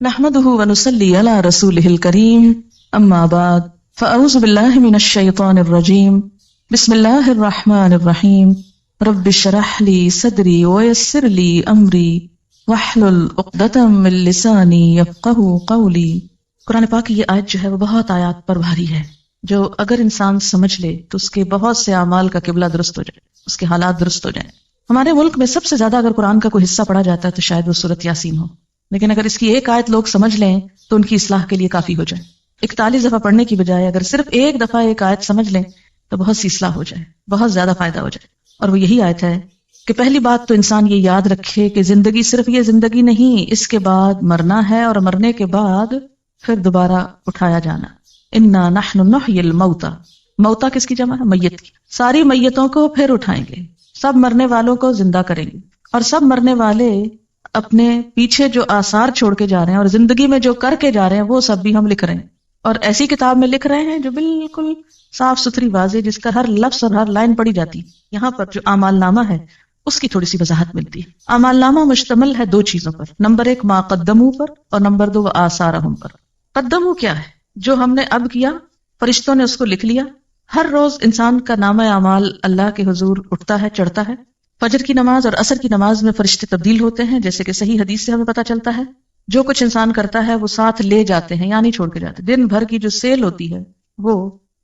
نحمده ونصلي على رسوله الكريم اما بعد فاعوذ بالله من الشيطان الرجيم بسم الله الرحمن الرحيم رب اشرح لي صدري ويسر لي امري واحلل عقدة من لساني يفقهوا قولي۔ قرآن پاک کی یہ آیت جو ہے وہ بہت آیات پر بھاری ہے، جو اگر انسان سمجھ لے تو اس کے بہت سے اعمال کا قبلہ درست ہو جائے، اس کے حالات درست ہو جائیں۔ ہمارے ملک میں سب سے زیادہ اگر قرآن کا کوئی حصہ پڑھا جاتا ہے تو شاید وہ سورۃ یاسین ہو، لیکن اگر اس کی ایک آیت لوگ سمجھ لیں تو ان کی اصلاح کے لیے کافی ہو جائے۔ 41 دفعہ پڑھنے کی بجائے اگر صرف ایک دفعہ ایک آیت سمجھ لیں تو بہت سی اصلاح ہو جائے، بہت زیادہ فائدہ ہو جائے۔ اور وہ یہی آیت ہے کہ پہلی بات تو انسان یہ یاد رکھے کہ زندگی صرف یہ زندگی نہیں، اس کے بعد مرنا ہے، اور مرنے کے بعد پھر دوبارہ اٹھایا جانا۔ انا نحن نحیی الموتى، موتا کس کی جمع ہے؟ میت کی۔ ساری میتوں کو پھر اٹھائیں گے، سب مرنے والوں کو زندہ کریں گے، اور سب مرنے والے اپنے پیچھے جو آثار چھوڑ کے جا رہے ہیں اور زندگی میں جو کر کے جا رہے ہیں وہ سب بھی ہم لکھ رہے ہیں، اور ایسی کتاب میں لکھ رہے ہیں جو بالکل صاف ستھری واضح، جس کا ہر لفظ اور ہر لائن پڑھی جاتی ہے۔ یہاں پر جو اعمال نامہ ہے اس کی تھوڑی سی وضاحت ملتی ہے۔ اعمال نامہ مشتمل ہے دو چیزوں پر، نمبر 1 ما قدموا پر، اور نمبر 2 آثارہم پر۔ قدموا کیا ہے؟ جو ہم نے اب کیا، فرشتوں نے اس کو لکھ لیا۔ ہر روز انسان کا نامہ اعمال اللہ کے حضور اٹھتا ہے، چڑھتا ہے۔ فجر کی نماز اور عصر کی نماز میں فرشتے تبدیل ہوتے ہیں، جیسے کہ صحیح حدیث سے ہمیں پتہ چلتا ہے۔ جو کچھ انسان کرتا ہے وہ ساتھ لے جاتے ہیں، یا نہیں چھوڑ کے جاتے۔ دن بھر کی جو سیل ہوتی ہے، وہ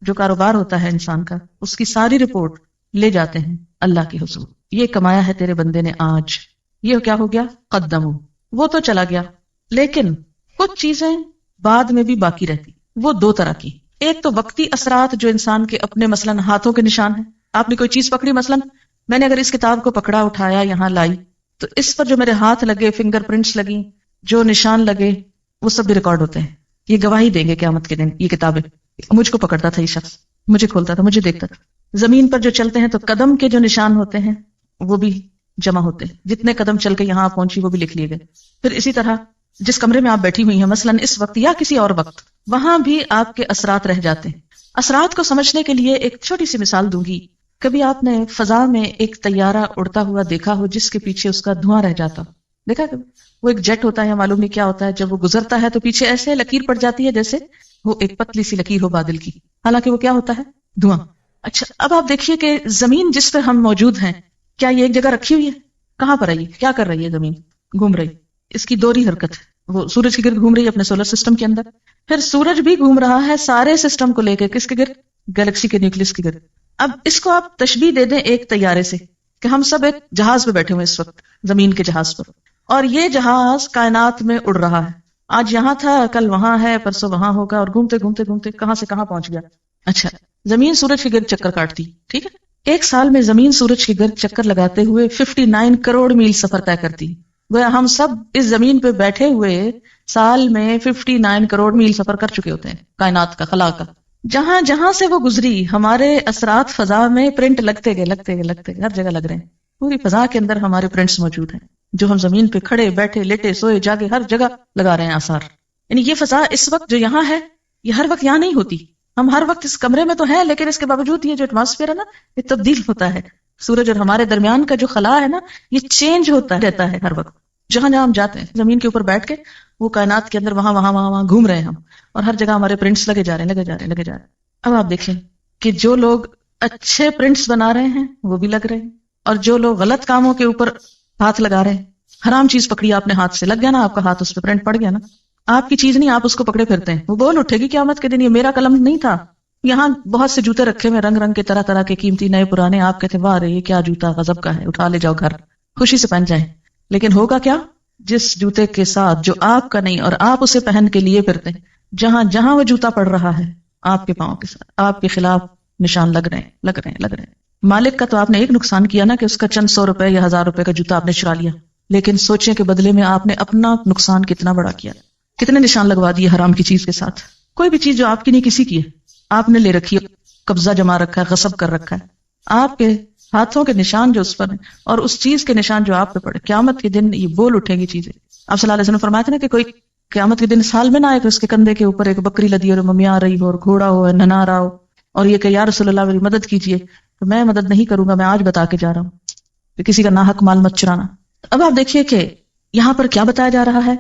جو کاروبار ہوتا ہے انسان کا، اس کی ساری رپورٹ لے جاتے ہیں اللہ کے حضور۔ یہ کمایا ہے تیرے بندے نے آج، یہ کیا ہو گیا؟ قدمو، وہ تو چلا گیا۔ لیکن کچھ چیزیں بعد میں بھی باقی رہتی، وہ دو طرح کی۔ ایک تو وقتی اثرات جو انسان کے اپنے مثلاً ہاتھوں کے نشان ہیں۔ آپ نے کوئی چیز پکڑی، مثلاً میں نے اگر اس کتاب کو پکڑا، اٹھایا، یہاں لائی، تو اس پر جو میرے ہاتھ لگے، فنگر پرنٹس لگی، جو نشان لگے، وہ سب بھی ریکارڈ ہوتے ہیں۔ یہ گواہی دیں گے قیامت کے دن یہ کتابیں، مجھ کو پکڑتا تھا یہ شخص، مجھے کھولتا تھا، مجھے دیکھتا تھا۔ زمین پر جو چلتے ہیں تو قدم کے جو نشان ہوتے ہیں وہ بھی جمع ہوتے ہیں، جتنے قدم چل کے یہاں پہنچی وہ بھی لکھ لیے گئے۔ پھر اسی طرح جس کمرے میں آپ بیٹھی ہوئی ہیں مثلاً اس وقت یا کسی اور وقت، وہاں بھی آپ کے اثرات رہ جاتے ہیں۔ اثرات کو سمجھنے کے لیے ایک چھوٹی سی مثال دوں گی۔ کبھی آپ نے فضا میں ایک طیارہ اڑتا ہوا دیکھا ہو جس کے پیچھے اس کا دھواں رہ جاتا، دیکھا کبھی؟ وہ ایک جیٹ ہوتا ہے یا معلوم نہیں کیا ہوتا ہے، جب وہ گزرتا ہے تو پیچھے ایسے لکیر پڑ جاتی ہے جیسے وہ ایک پتلی سی لکیر ہو بادل کی، حالانکہ وہ کیا ہوتا ہے؟ دھواں۔ اچھا، اب آپ دیکھیے کہ زمین جس پر ہم موجود ہیں، کیا یہ ایک جگہ رکھی ہوئی ہے؟ کہاں پر ہے یہ؟ کیا کر رہی ہے زمین؟ گھوم رہی۔ اس کی دوہری حرکت ہے، وہ سورج کے گرد گھوم رہی ہے اپنے سولر سسٹم کے اندر، پھر سورج بھی گھوم رہا ہے سارے سسٹم کو لے کے، کس کے گرد؟ گیلیکسی کے نیوکلس کے گرد۔ اب اس کو آپ تشبیہ دے دیں ایک طیارے سے، کہ ہم سب ایک جہاز پہ بیٹھے ہوئے اس وقت، زمین کے جہاز پر، اور یہ جہاز کائنات میں اڑ رہا ہے۔ آج یہاں تھا، کل وہاں ہے، پرسوں وہاں ہوگا، اور گھومتے گھومتے گھومتے کہاں سے کہاں پہنچ گیا۔ اچھا، زمین سورج کے گرد چکر کاٹتی، ٹھیک ہے؟ ایک سال میں زمین سورج کے گرد چکر لگاتے ہوئے 59 کروڑ میل سفر طے کرتی۔ گویا ہم سب اس زمین پہ بیٹھے ہوئے سال میں 59 کروڑ میل سفر کر چکے ہوتے ہیں کائنات کا، خلا کا۔ جہاں جہاں سے وہ گزری، ہمارے اثرات فضا میں پرنٹ لگتے گئے، ہر جگہ لگ رہے ہیں۔ پوری فضا کے اندر ہمارے پرنٹس موجود ہیں، جو ہم زمین پہ کھڑے بیٹھے لیٹے سوئے جاگے ہر جگہ لگا رہے ہیں آثار۔ یعنی یہ فضا اس وقت جو یہاں ہے، یہ ہر وقت یہاں نہیں ہوتی۔ ہم ہر وقت اس کمرے میں تو ہیں، لیکن اس کے باوجود یہ جو ایٹماسفیئر ہے نا، یہ تبدیل ہوتا ہے۔ سورج اور ہمارے درمیان کا جو خلا ہے نا، یہ چینج ہوتا رہتا ہے ہر وقت۔ جہاں جہاں ہم جاتے ہیں زمین کے اوپر بیٹھ کے، وہ کائنات کے اندر وہاں گھوم رہے ہیں ہم، اور ہر جگہ ہمارے پرنٹس لگے جا رہے ہیں۔ اب آپ دیکھیں کہ جو لوگ اچھے پرنٹس بنا رہے ہیں وہ بھی لگ رہے ہیں، اور جو لوگ غلط کاموں کے اوپر ہاتھ لگا رہے ہیں، حرام چیز پکڑی آپ نے ہاتھ سے، لگ گیا نا آپ کا ہاتھ، اس پہ پرنٹ پڑ گیا نا، آپ کی چیز نہیں، آپ اس کو پکڑے پھرتے ہیں، وہ بول اٹھے گی قیامت کے دن یہ میرا قلم نہیں تھا۔ یہاں بہت سے جوتے رکھے ہوئے رنگ رنگ کے، طرح طرح کے، قیمتی نئے پرانے، آپ کہتے واہ رے یہ کیا جوتا غضب کا ہے، اٹھا لے جاؤ گھر، خوشی سے پہن جائیں۔ لیکن ہوگا کیا؟ جس جوتے کے ساتھ جو آپ کا نہیں اور آپ اسے پہن کے لیے پھرتے ہیں، جہاں جہاں وہ جوتا پڑ رہا ہے آپ کے پاؤں کے ساتھ آپ کے خلاف نشان لگ رہے ہیں۔ مالک کا تو آپ نے ایک نقصان کیا نا کہ اس کا چند 100 روپے یا 1000 روپے کا جوتا آپ نے چرا لیا، لیکن سوچیں کہ بدلے میں آپ نے اپنا نقصان کتنا بڑا کیا، کتنے نشان لگوا دیے حرام کی چیز کے ساتھ۔ کوئی بھی چیز جو آپ کی نہیں کسی کی ہے، آپ نے لے رکھی ہے، قبضہ جما رکھا ہے، غصب کر رکھا ہے، آپ کے ہاتھوں کے نشان جو اس پر ہیں اور اس چیز کے نشان جو آپ پہ پڑے، قیامت کے دن یہ بول اٹھیں گی چیزیں۔ آپ صلی اللہ علیہ وسلم فرماتے ہیں کہ کوئی قیامت کے دن سال میں نہ آئے کہ اس کے کندھے کے اوپر ایک بکری لدی اور ممیاں رہی ہو اور گھوڑا ہو ننا رہا ہو، اور یہ کہ یا رسول اللہ میری مدد کیجیے، تو میں مدد نہیں کروں گا، میں آج بتا کے جا رہا ہوں کہ کسی کا ناحق مال مت چرانا۔ اب آپ دیکھیے کہ یہاں پر کیا بتایا جا رہا ہے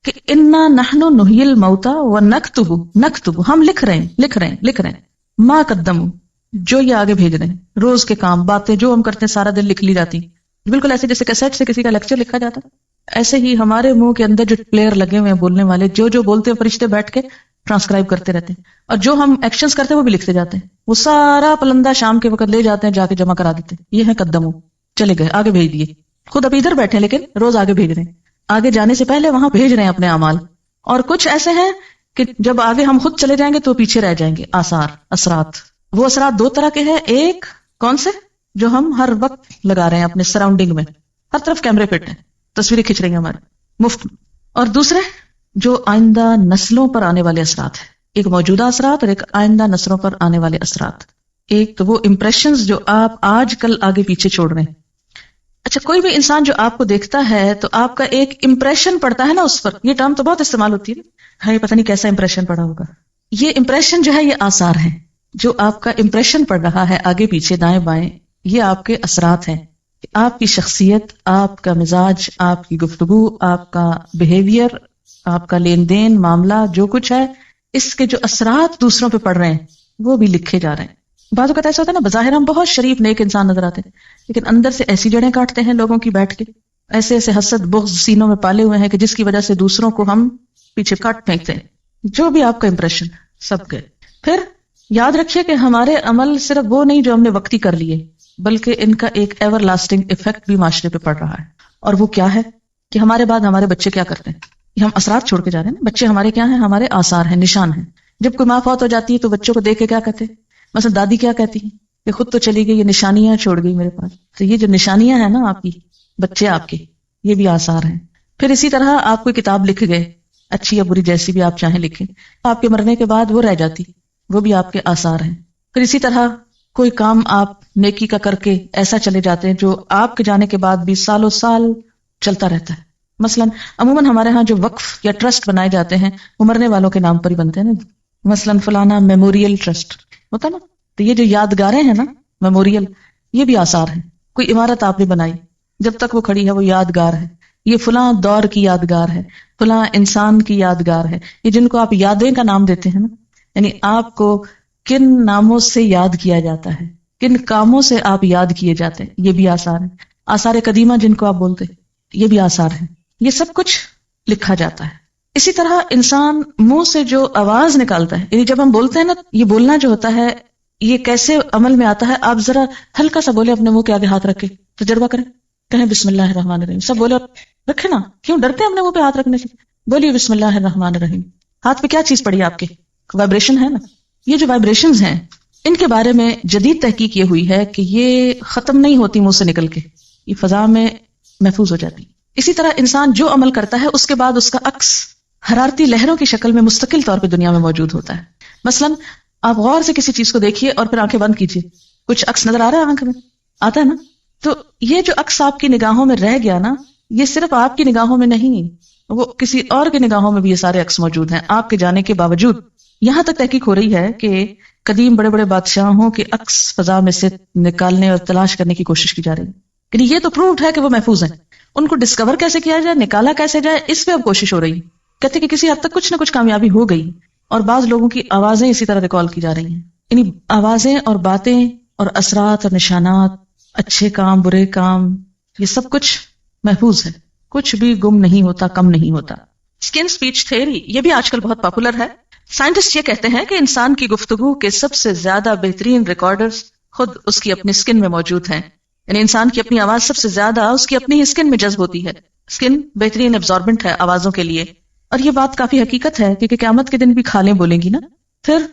کہ انا نحن نحیی الموتى ونکتب ہم لکھ رہے ہیں ما قدموا جو یہ آگے بھیج رہے ہیں، روز کے کام باتیں جو ہم کرتے ہیں سارا دن لکھ لی جاتی، بالکل ایسے جیسے کیسٹ سے کسی کا لیکچر لکھا جاتا، ایسے ہی ہمارے منہ کے اندر جو پلیئر لگے ہوئے ہیں بولنے والے، جو بولتے ہیں فرشتے بیٹھ کے ٹرانسکرائب کرتے رہتے ہیں، اور جو ہم ایکشنز کرتے ہیں وہ بھی لکھتے جاتے ہیں، وہ سارا پلندہ شام کے وقت لے جاتے ہیں جا کے جمع کرا دیتے ہیں، یہ ہے قدمو، چلے گئے آگے بھیج دیے، خود اب ادھر بیٹھے لیکن روز آگے بھیج رہے ہیں، آگے جانے سے پہلے وہاں بھیج رہے ہیں اپنے اعمال. اور کچھ ایسے ہیں کہ جب آگے ہم خود چلے جائیں گے تو پیچھے رہ جائیں گے، اثرات. وہ اثرات دو طرح کے ہیں، ایک کون سے جو ہم ہر وقت لگا رہے ہیں اپنے سراؤنڈنگ میں، ہر طرف کیمرے فٹ ہیں، تصویریں کھنچ رہی ہیں ہماری مفت، اور دوسرے جو آئندہ نسلوں پر آنے والے اثرات ہیں، ایک موجودہ اثرات اور ایک آئندہ نسلوں پر آنے والے اثرات. ایک تو وہ امپریشنز جو آپ آج کل آگے پیچھے چھوڑ رہے ہیں. اچھا، کوئی بھی انسان جو آپ کو دیکھتا ہے تو آپ کا ایک امپریشن پڑتا ہے نا اس پر، یہ ٹرم تو بہت استعمال ہوتی ہے، ہاں یہ پتہ نہیں کیسا امپریشن پڑا ہوگا. یہ امپریشن جو ہے یہ آثار ہیں، جو آپ کا امپریشن پڑ رہا ہے آگے پیچھے دائیں بائیں، یہ آپ کے اثرات ہیں. آپ کی شخصیت، آپ کا مزاج، آپ کی گفتگو، آپ کا بیہیویئر، آپ کا لین دین معاملہ، جو کچھ ہے اس کے جو اثرات دوسروں پہ پڑ رہے ہیں وہ بھی لکھے جا رہے ہیں. بعض اوقات ایسا ہوتا ہے نا، بظاہر ہم بہت شریف نیک انسان نظر آتے ہیں لیکن اندر سے ایسی جڑیں کاٹتے ہیں لوگوں کی بیٹھ کے، ایسے ایسے حسد بغض سینوں میں پالے ہوئے ہیں کہ جس کی وجہ سے دوسروں کو ہم پیچھے کاٹ پھینکتے ہیں. جو بھی آپ کا امپریشن سب گئے. پھر یاد رکھیے کہ ہمارے عمل صرف وہ نہیں جو ہم نے وقتی کر لیے، بلکہ ان کا ایک ایور لاسٹنگ افیکٹ بھی معاشرے پہ پڑ رہا ہے. اور وہ کیا ہے کہ ہمارے بعد ہمارے بچے کیا کرتے ہیں، یہ ہم اثرات چھوڑ کے جا رہے ہیں. بچے ہمارے کیا ہیں، ہمارے آثار ہیں، نشان ہیں. جب کوئی ماں فوت ہو جاتی ہے تو بچوں کو دیکھ کے کیا کہتے ہیں، مثلا دادی کیا کہتی ہیں کہ خود تو چلی گئی، یہ نشانیاں چھوڑ گئی میرے پاس. تو یہ جو نشانیاں ہیں نا آپ کی، بچے آپ کے، یہ بھی آثار ہیں. پھر اسی طرح آپ کوئی کتاب لکھ گئے، اچھی یا بری جیسی بھی آپ چاہیں لکھیں، آپ کے مرنے کے بعد وہ رہ جاتی، وہ بھی آپ کے آثار ہیں. پھر اسی طرح کوئی کام آپ نیکی کا کر کے ایسا چلے جاتے ہیں جو آپ کے جانے کے بعد بھی سالوں سال چلتا رہتا ہے. مثلا عموماً ہمارے ہاں جو وقف یا ٹرسٹ بنائے جاتے ہیں وہ مرنے والوں کے نام پر ہی بنتے ہیں نا. مثلا فلانا میموریل ٹرسٹ ہوتا نا، تو یہ جو یادگاریں ہیں نا میموریل، یہ بھی آثار ہیں. کوئی عمارت آپ نے بنائی، جب تک وہ کھڑی ہے وہ یادگار ہے، یہ فلاں دور کی یادگار ہے، فلاں انسان کی یادگار ہے. یہ جن کو آپ یادیں کا نام دیتے ہیں نا، یعنی آپ کو کن ناموں سے یاد کیا جاتا ہے، کن کاموں سے آپ یاد کیے جاتے ہیں، یہ بھی آثار ہیں. آثار قدیمہ جن کو آپ بولتے ہیں، یہ بھی آثار ہیں. یہ سب کچھ لکھا جاتا ہے. اسی طرح انسان منہ سے جو آواز نکالتا ہے، یعنی جب ہم بولتے ہیں نا، یہ بولنا جو ہوتا ہے یہ کیسے عمل میں آتا ہے. آپ ذرا ہلکا سا بولے، اپنے منہ کے آگے ہاتھ رکھے تجربہ کریں، کہیں بسم اللہ الرحمن الرحیم. سب بولے رکھے نا، کیوں ڈرتے ہیں اپنے منہ پہ ہاتھ رکھنے سے؟ بولیے بسم اللہ الرحمن الرحیم. ہاتھ پہ کیا چیز پڑی ہے آپ کے؟ وائبریشن ہے نا. یہ جو وائبریشنز ہیں ان کے بارے میں جدید تحقیق یہ ہوئی ہے کہ یہ ختم نہیں ہوتی منہ سے نکل کے، یہ فضا میں محفوظ ہو جاتی. اسی طرح انسان جو عمل کرتا ہے اس کے بعد اس کا عکس حرارتی لہروں کی شکل میں مستقل طور پہ دنیا میں موجود ہوتا ہے. مثلا آپ غور سے کسی چیز کو دیکھیے اور پھر آنکھیں بند کیجیے، کچھ عکس نظر آ رہا ہے آنکھ میں، آتا ہے نا. تو یہ جو عکس آپ کی نگاہوں میں رہ گیا نا، یہ صرف آپ کی نگاہوں میں نہیں، وہ کسی اور کی نگاہوں میں بھی یہ سارے عکس موجود ہیں آپ کے جانے کے باوجود. یہاں تک تحقیق ہو رہی ہے کہ قدیم بڑے بڑے بادشاہوں کے عکس فضا میں سے نکالنے اور تلاش کرنے کی کوشش کی جا رہی ہے. یعنی یہ تو پرووڈ ہے کہ وہ محفوظ ہیں. ان کو ڈسکور کیسے کیا جائے، نکالا کیسے جائے، اس پہ اب کوشش ہو رہی ہے. کہتے کہ کسی حد تک کچھ نہ کچھ کامیابی ہو گئی، اور بعض لوگوں کی آوازیں اسی طرح ریکال کی جا رہی ہیں. یعنی آوازیں اور باتیں اور اثرات اور نشانات، اچھے کام برے کام، یہ سب کچھ محفوظ ہے، کچھ بھی گم نہیں ہوتا، کم نہیں ہوتا. اسکن اسپیچ تھیوری یہ بھی آج کل بہت پاپولر ہے. سائنٹسٹ یہ کہتے ہیں کہ انسان کی گفتگو کے سب سے زیادہ بہترین ریکارڈرز خود اس کی اپنی اسکن میں موجود ہیں. یعنی انسان کی اپنی آواز سب سے زیادہ اس کی اپنی اسکن میں جذب ہوتی ہے. اسکن بہترین ایبزاربنٹ ہے آوازوں کے لیے، اور یہ بات کافی حقیقت ہے کیونکہ قیامت کے دن بھی کھالیں بولیں گی نا. پھر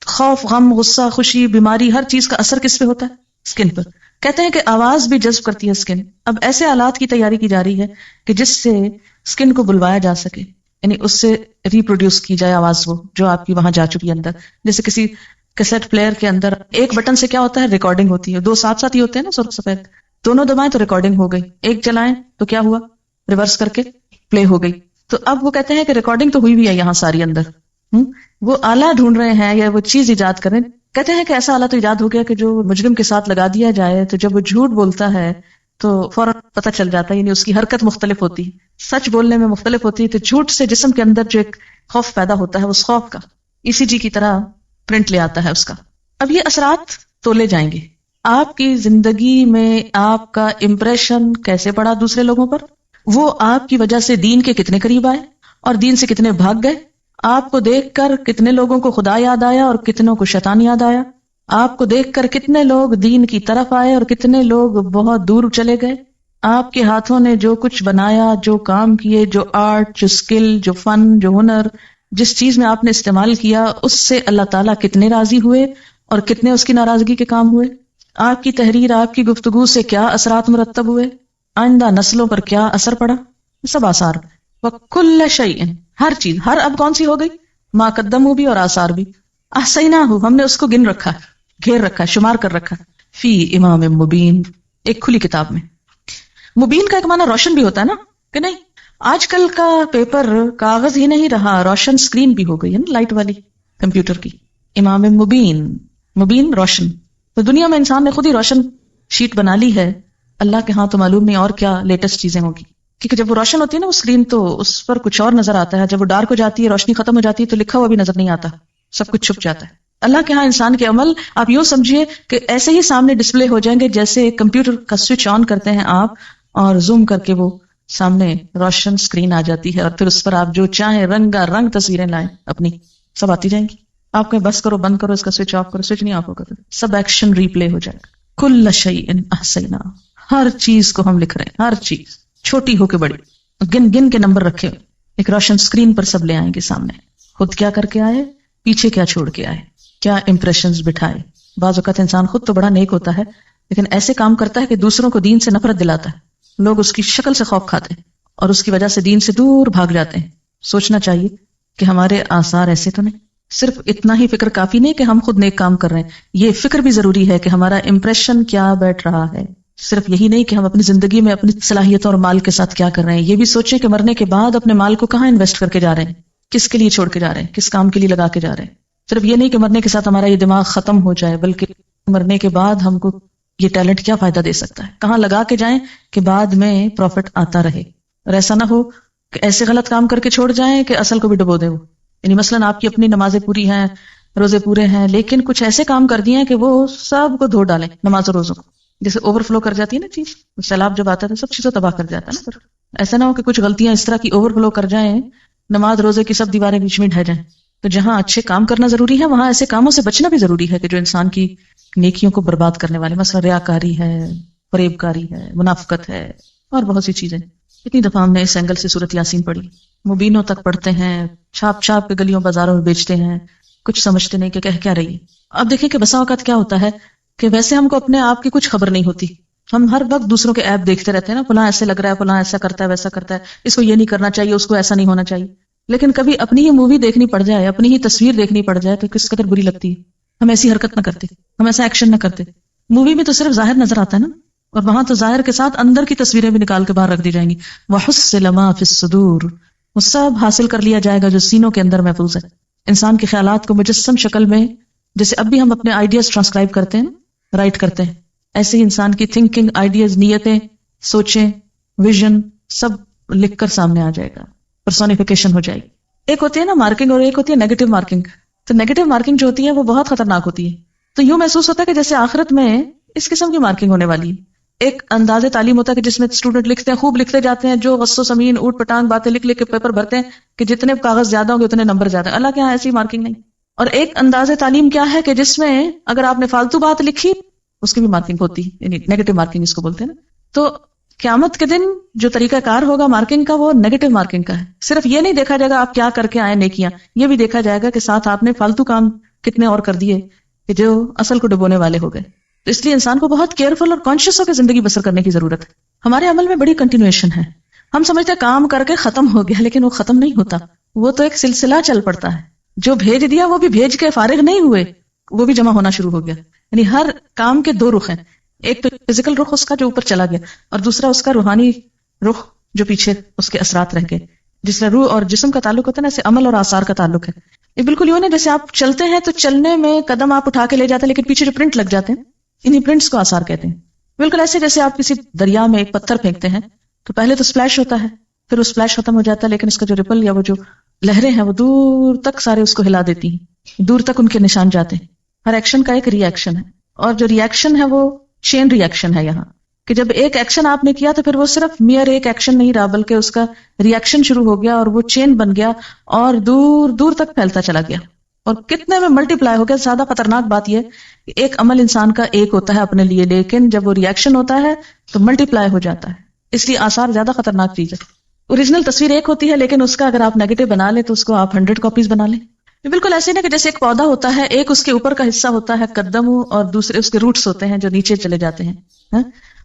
خوف، غم، غصہ، خوشی، بیماری، ہر چیز کا اثر کس پہ ہوتا ہے؟ اسکن پر. کہتے ہیں کہ آواز بھی جذب کرتی ہے اسکن. اب ایسے آلات کی تیاری کی جا رہی ہے کہ جس سے اسکن کو بلوایا جا سکے، یعنی اس سے ریپروڈیوس کی جائے آواز، وہ جو آپ کی وہاں جا چکی ہے اندر. جیسے کسی کیسٹ پلیئر کے اندر ایک بٹن سے کیا ہوتا ہے، ریکارڈنگ ہوتی ہے. دو ساتھ ساتھ ہی ہوتے ہیں نا سرخ سفید، دونوں دبائیں تو ریکارڈنگ ہو گئی، ایک چلائیں تو کیا ہوا، ریورس کر کے پلے ہو گئی. تو اب وہ کہتے ہیں کہ ریکارڈنگ تو ہوئی بھی ہے یہاں ساری اندر. وہ آلہ ڈھونڈ رہے ہیں یا وہ چیز ایجاد کر رہے ہیں. کہتے ہیں کہ ایسا آلہ تو ایجاد ہو گیا کہ جو مجرم کے ساتھ لگا دیا جائے تو جب وہ جھوٹ بولتا ہے تو فوراً پتہ چل جاتا ہے، یعنی اس کی حرکت مختلف ہوتی ہے، سچ بولنے میں مختلف ہوتی ہے، تو جھوٹ سے جسم کے اندر جو ایک خوف پیدا ہوتا ہے، اس خوف کا ECG کی طرح پرنٹ لے آتا ہے اس کا. اب یہ اثرات تولے جائیں گے. آپ کی زندگی میں آپ کا امپریشن کیسے پڑا دوسرے لوگوں پر، وہ آپ کی وجہ سے دین کے کتنے قریب آئے اور دین سے کتنے بھاگ گئے، آپ کو دیکھ کر کتنے لوگوں کو خدا یاد آیا اور کتنوں کو شیطان یاد آیا، آپ کو دیکھ کر کتنے لوگ دین کی طرف آئے اور کتنے لوگ بہت دور چلے گئے. آپ کے ہاتھوں نے جو کچھ بنایا، جو کام کیے، جو آرٹ، جو سکل، جو فن، جو ہنر، جس چیز میں آپ نے استعمال کیا، اس سے اللہ تعالیٰ کتنے راضی ہوئے اور کتنے اس کی ناراضگی کے کام ہوئے. آپ کی تحریر، آپ کی گفتگو سے کیا اثرات مرتب ہوئے، آئندہ نسلوں پر کیا اثر پڑا، سب آثار. وَكُلَّ شَيْءٍ، ہر چیز، ہر اب کون سی ہو گئی، ما قدموا بھی اور آثار بھی، احصیناہ، ہم نے اس کو گن رکھا، گھیر رکھا، شمار کر رکھا، فی امام مبین، ایک کھلی کتاب میں. مبین کا ایک معنی روشن بھی ہوتا ہے نا کہ نہیں؟ آج کل کا پیپر کاغذ ہی نہیں رہا، روشن اسکرین بھی ہو گئی ہے نا، لائٹ والی کمپیوٹر کی. امام مبین، مبین روشن. تو دنیا میں انسان نے خود ہی روشن شیٹ بنا لی ہے. اللہ کے ہاں تو معلوم نہیں اور کیا لیٹسٹ چیزیں ہوگی، کیونکہ جب وہ روشن ہوتی ہے نا وہ اسکرین تو اس پر کچھ اور نظر آتا ہے، جب وہ ڈارک ہو جاتی ہے، روشنی ختم ہو جاتی ہے، تو لکھا ہوا بھی نظر نہیں آتا، سب کچھ چھپ جاتا ہے. اللہ کے ہاں انسان کے عمل آپ یوں سمجھیے کہ ایسے ہی سامنے ڈسپلے ہو جائیں گے جیسے کمپیوٹر کا سوئچ آن کرتے ہیں آپ اور زوم کر کے وہ سامنے روشن اسکرین آ جاتی ہے، اور پھر اس پر آپ جو چاہیں رنگا رنگ تصویریں لائیں اپنی، سب آتی جائیں گی. آپ کو بس کرو، بند کرو، اس کا سوئچ آف کرو، سوئچ نہیں آف ہوگا تو سب ایکشن ریپلے ہو جائے گا. کل شیء احصیناہ، ہر چیز کو ہم لکھ رہے ہیں، ہر چیز چھوٹی ہو کے بڑی، گن گن کے نمبر رکھے ہوئے ایک روشن اسکرین پر سب لے آئیں گے سامنے. خود کیا کر کے آئے، پیچھے کیا چھوڑ کے آئے، کیا امپریشنز بٹھائے. بعض اوقات انسان خود تو بڑا نیک ہوتا ہے لیکن ایسے کام کرتا ہے کہ دوسروں کو دین سے نفرت دلاتا ہے، لوگ اس کی شکل سے خوف کھاتے ہیں اور اس کی وجہ سے دین سے دور بھاگ جاتے ہیں. سوچنا چاہیے کہ ہمارے آثار ایسے تو نہیں. صرف اتنا ہی فکر کافی نہیں کہ ہم خود نیک کام کر رہے ہیں، یہ فکر بھی ضروری ہے کہ ہمارا امپریشن کیا بیٹھ رہا ہے. صرف یہی نہیں کہ ہم اپنی زندگی میں اپنی صلاحیتوں اور مال کے ساتھ کیا کر رہے ہیں، یہ بھی سوچیں کہ مرنے کے بعد اپنے مال کو کہاں انویسٹ کر کے جا رہے ہیں، کس کے لیے چھوڑ کے جا رہے ہیں، کس کام کے لیے لگا کے جا رہے ہیں. صرف یہ نہیں کہ مرنے کے ساتھ ہمارا یہ دماغ ختم ہو جائے، بلکہ مرنے کے بعد ہم کو یہ ٹیلنٹ کیا فائدہ دے سکتا ہے، کہاں لگا کے جائیں کہ بعد میں پروفٹ آتا رہے. اور ایسا نہ ہو کہ ایسے غلط کام کر کے چھوڑ جائیں کہ اصل کو بھی ڈبو دے. وہ یعنی مثلاً آپ کی اپنی نمازیں پوری ہیں، روزے پورے ہیں، لیکن کچھ ایسے کام کر دیے ہیں کہ وہ سب کو دھو ڈالیں نماز و روزوں کو، جیسے اوور فلو کر جاتی ہے نا چیز، سیلاب جب آتا ہے سب چیزوں تباہ کر جاتا ہے نا. ایسا نہ ہو کہ کچھ غلطیاں اس طرح کی اوور فلو کر جائیں، نماز روزے کی سب دیواریں بیچ میں ڈھہ جائیں. تو جہاں اچھے کام کرنا ضروری ہے وہاں ایسے کاموں سے بچنا بھی ضروری ہے کہ جو انسان کی نیکیوں کو برباد کرنے والے، مثلا ریاکاری ہے، فریب کاری ہے، منافقت ہے اور بہت سی چیزیں. اتنی دفعہ ہم نے اس اینگل سے سورۃ یاسین پڑھی، مبینوں تک پڑھتے ہیں، چھاپ چھاپ کے گلیوں بازاروں میں بیچتے ہیں، کچھ سمجھتے نہیں کہ کہہ کیا رہی ہے. اب دیکھیں کہ بسا اوقات کیا ہوتا ہے کہ ویسے ہم کو اپنے آپ کی کچھ خبر نہیں ہوتی، ہم ہر وقت دوسروں کے ایپ دیکھتے رہتے ہیں نا، فلاں ایسے لگ رہا ہے، فلاں ایسا کرتا ہے، ویسا کرتا ہے، اس کو یہ نہیں کرنا چاہیے، اس کو ایسا نہیں ہونا چاہیے. لیکن کبھی اپنی ہی مووی دیکھنی پڑ جائے، اپنی ہی تصویر دیکھنی پڑ جائے تو کس قدر بری لگتی ہے. ہم ایسی حرکت نہ کرتے، ہم ایسا ایکشن نہ کرتے. مووی میں تو صرف ظاہر نظر آتا ہے نا، اور وہاں تو ظاہر کے ساتھ اندر کی تصویریں بھی نکال کے باہر رکھ دی جائیں گی. وَحُصِّلَ مَا فِي الصُّدُورِ، وہ سب حاصل کر لیا جائے گا جو سینوں کے اندر محفوظ ہے. انسان کے خیالات کو مجسم شکل میں، جیسے اب بھی ہم اپنے آئیڈیاز ٹرانسکرائب کرتے ہیں، رائٹ کرتے ہیں، ایسے ہی انسان کی تھنکنگ، آئیڈیاز، نیتیں، سوچیں، ویژن سب لکھ کر سامنے آ جائے گا، پرسونیفیکیشن ہو جائے گی. ایک ہوتی ہے نا مارکنگ اور ایک ہوتی ہے نیگیٹو مارکنگ. تو نیگیٹو مارکنگ جو ہوتی ہے وہ بہت خطرناک ہوتی ہے. تو یوں محسوس ہوتا ہے کہ جیسے آخرت میں اس قسم کی مارکنگ ہونے والی ہے. ایک انداز تعلیم ہوتا ہے کہ جس میں اسٹوڈنٹ لکھتے ہیں، خوب لکھتے جاتے ہیں، جو غص و سمین اوٹ پٹانگ باتیں لکھ لکھ کے پیپر بھرتے ہیں کہ جتنے کاغذ زیادہ ہوں گے اتنے نمبر زیادہ. اللہ کے یہاں ایسی مارکنگ نہیں. اور ایک انداز تعلیم کیا ہے کہ جس میں اگر آپ نے فالتو بات لکھی اس کی بھی مارکنگ ہوتی ہے، یعنی نیگیٹو مارکنگ اس کو بولتے ہیں نا. تو قیامت کے دن جو طریقہ کار ہوگا مارکنگ کا وہ نیگیٹو مارکنگ کا ہے. صرف یہ نہیں دیکھا جائے گا آپ کیا کر کے آئے نیکیاں، یہ بھی دیکھا جائے گا کہ ساتھ آپ نے فالتو کام کتنے اور کر دیے کہ جو اصل کو ڈبونے والے ہو گئے. تو اس لیے انسان کو بہت کیئرفل اور کانشیس ہو کے زندگی بسر کرنے کی ضرورت ہے. ہمارے عمل میں بڑی کنٹینویشن ہے. ہم سمجھتے ہیں کام کر کے ختم ہو گیا، لیکن وہ ختم نہیں ہوتا، وہ تو ایک سلسلہ چل پڑتا ہے. جو بھیج دیا وہ بھی بھیج کے فارغ نہیں ہوئے، وہ بھی جمع ہونا شروع ہو گیا. یعنی ہر کام کے دو رخ ہیں، ایک تو فزیکل رخ اس کا جو اوپر چلا گیا، اور دوسرا اس کا روحانی رخ جو پیچھے اس کے اثرات رہ گئے. جس طرح روح اور جسم کا تعلق ہوتا ہے نا، ایسے عمل اور آثار کا تعلق ہے. یہ بالکل یوں ہے جیسے آپ چلتے ہیں تو چلنے میں قدم آپ اٹھا کے لے جاتے ہیں، لیکن پیچھے جو پرنٹ لگ جاتے ہیں انہیں پرنٹس کو آثار کہتے ہیں. بالکل ایسے جیسے آپ کسی دریا میں ایک پتھر پھینکتے ہیں تو پہلے تو سپلیش ہوتا ہے، پھر وہ سپلیش ختم ہو جاتا ہے، لیکن اس کا جو ریپل یا وہ جو لہریں ہیں وہ دور تک سارے اس کو ہلا دیتی ہیں، دور تک ان کے نشان جاتے ہیں. ہر ایکشن کا ایک ری ایکشن ہے، اور جو ری ایکشن ہے وہ چین ری ایکشن ہے یہاں، کہ جب ایک ایکشن آپ نے کیا تو پھر وہ صرف میئر ایک ایکشن نہیں رہا، بلکہ اس کا ری ایکشن شروع ہو گیا اور وہ چین بن گیا اور دور دور تک پھیلتا چلا گیا اور کتنے میں ملٹی پلائی ہو گیا. زیادہ خطرناک بات یہ کہ ایک عمل انسان کا ایک ہوتا ہے اپنے لیے، لیکن جب وہ ری ایکشن ہوتا ہے تو ملٹی پلائی ہو جاتا ہے. اس لیے آثار زیادہ خطرناک چیز ہے. اوریجنل تصویر ایک ہوتی ہے، لیکن اس کا اگر آپ نیگیٹو بنا لیں تو اس کو آپ 100 کاپیز بنا لیں. بالکل ایسے نا کہ جیسے ایک پودا ہوتا ہے، ایک اس کے اوپر کا حصہ ہوتا ہے قدم، اور دوسرے اس کے روٹس ہوتے ہیں جو نیچے چلے جاتے ہیں،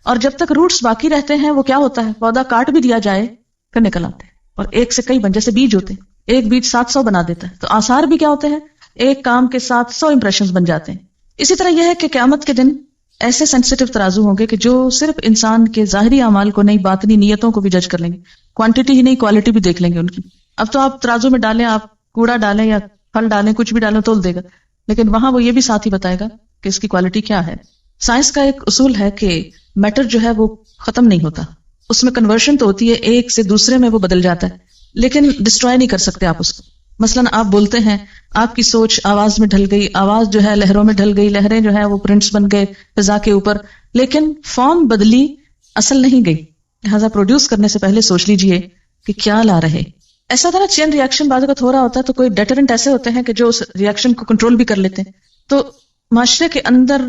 اور جب تک روٹس باقی رہتے ہیں وہ کیا ہوتا ہے، پودا کاٹ بھی دیا جائے پھر نکل آتے ہیں، اور ایک سے کئی بن جیسے بیج ہوتے ہیں، ایک بیج 700 بنا دیتا ہے. تو آثار بھی کیا ہوتے ہیں، ایک کام کے 700 امپریشنز بن جاتے ہیں. اسی طرح یہ ہے کہ قیامت کے دن ایسے سینسیٹیو ترازو ہوں گے کہ جو صرف انسان کے ظاہری اعمال کو نہیں، باطنی نیتوں کو بھی جج کر لیں گے. کوانٹٹی ہی نہیں، کوالٹی بھی دیکھ لیں گے ان کی. اب تو آپ ترازو میں ڈالیں، آپ کوڑا ڈالیں یا پھل ڈالیں، کچھ بھی ڈالیں تول دے گا، لیکن وہاں وہ یہ بھی ساتھ ہی بتائے گا کہ اس کی کوالٹی کیا ہے. سائنس کا ایک اصول ہے کہ میٹر جو ہے وہ ختم نہیں ہوتا، اس میں کنورژن تو ہوتی ہے، ایک سے دوسرے میں وہ بدل جاتا ہے، لیکن ڈسٹروائے نہیں کر سکتے آپ اس کو. مثلاً آپ بولتے ہیں، آپ کی سوچ آواز میں ڈھل گئی، آواز جو ہے لہروں میں ڈھل گئی، لہریں جو ہے وہ پرنٹس بن گئے فضا کے اوپر، لیکن فارم بدلی، اصل نہیں گئی. لہٰذا پروڈیوس کرنے سے پہلے سوچ لیجئے کہ کیا لا رہے. ایسا طرح چین ری ایکشن بعض اوقات ہو رہا ہوتا ہے تو کوئی ڈیٹرنٹ ایسے ہوتے ہیں کہ جو اس ری ایکشن کو کنٹرول بھی کر لیتے ہیں. تو معاشرے کے اندر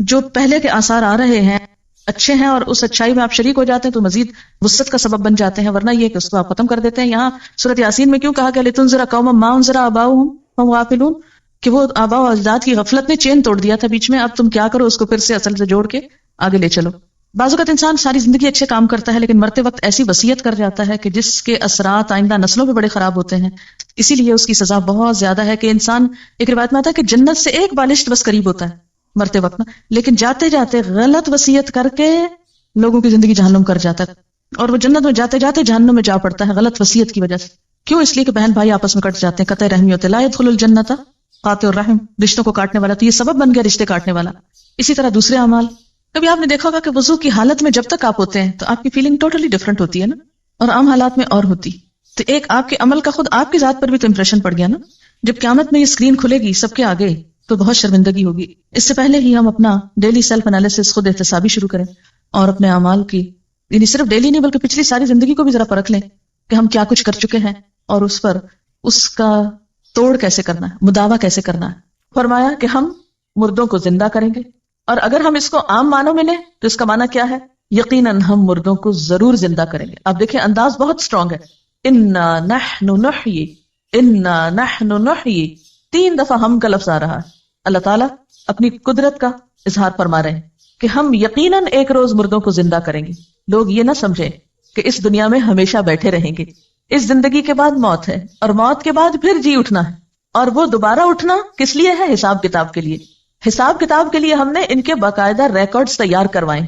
جو پہلے کے آثار آ رہے ہیں اچھے ہیں، اور اس اچھائی میں آپ شریک ہو جاتے ہیں تو مزید وسعت کا سبب بن جاتے ہیں، ورنہ یہ کہ اس کو آپ ختم کر دیتے ہیں. یہاں سورۃ یاسین میں کیوں کہا کہ لتنذر قوما ما انذر آباؤہم فہم غافلون، کہ وہ آباء و اجداد کی غفلت نے چین توڑ دیا تھا بیچ میں، اب تم کیا کرو، اس کو پھر سے اصل سے جوڑ کے آگے لے چلو. بعض اوقات انسان ساری زندگی اچھے کام کرتا ہے لیکن مرتے وقت ایسی وصیت کر جاتا ہے کہ جس کے اثرات آئندہ نسلوں پہ بڑے خراب ہوتے ہیں. اسی لیے اس کی سزا بہت زیادہ ہے کہ انسان، ایک روایت میں آتا ہے کہ جنت سے ایک بالشت بس قریب ہوتا ہے مرتے وقت نا، لیکن جاتے جاتے غلط وصیت کر کے لوگوں کی زندگی جہنم کر جاتا ہے، اور وہ جنت میں جاتے جاتے جہنم میں جا پڑتا ہے غلط وصیت کی وجہ سے. کیوں؟ اس لیے کہ بہن بھائی آپس میں کٹ جاتے ہیں، قطع رحمی ہوتے. لا يدخل الجنت قاطع الرحم، رشتوں کو کاٹنے والا، تو یہ سبب بن گیا رشتے کاٹنے والا. اسی طرح دوسرے اعمال، کبھی آپ نے دیکھا ہوگا کہ وضو کی حالت میں جب تک آپ ہوتے ہیں تو آپ کی فیلنگ ٹوٹلی ڈفرنٹ ہوتی ہے نا، اور عام حالات میں اور ہوتی. تو ایک آپ کے عمل کا خود آپ کی ذات پر بھی تو امپریشن پڑ گیا نا. جب قیامت میں یہ اسکرین کھلے گی سب کے آگے تو بہت شرمندگی ہوگی. اس سے پہلے ہی ہم اپنا ڈیلی سیلف انالیسس، خود احتسابی شروع کریں، اور اپنے اعمال کی، یعنی صرف ڈیلی نہیں بلکہ پچھلی ساری زندگی کو بھی ذرا پرکھ لیں کہ ہم کیا کچھ کر چکے ہیں، اور اس پر اس کا توڑ کیسے کرنا ہے، مداوع کیسے کرنا ہے. فرمایا کہ ہم مردوں کو زندہ کریں گے، اور اگر ہم اس کو عام معنوں میں لیں تو اس کا معنی کیا ہے، یقیناً ہم مردوں کو ضرور زندہ کریں گے. آپ دیکھیں انداز بہت سٹرونگ ہے. انا نحن نحیی، انا نحن نحیی، 3 دفعہ ہم کا لفظ آ رہا ہے. اللہ تعالیٰ اپنی قدرت کا اظہار فرما رہے ہیں کہ ہم یقیناً ایک روز مردوں کو زندہ کریں گے. لوگ یہ نہ سمجھیں کہ اس دنیا میں ہمیشہ بیٹھے رہیں گے. اس زندگی کے بعد موت ہے، اور موت کے بعد پھر جی اٹھنا ہے. اور وہ دوبارہ اٹھنا کس لیے ہے؟ حساب کتاب کے لیے. حساب کتاب کے لیے ہم نے ان کے باقاعدہ ریکارڈز تیار کروائے.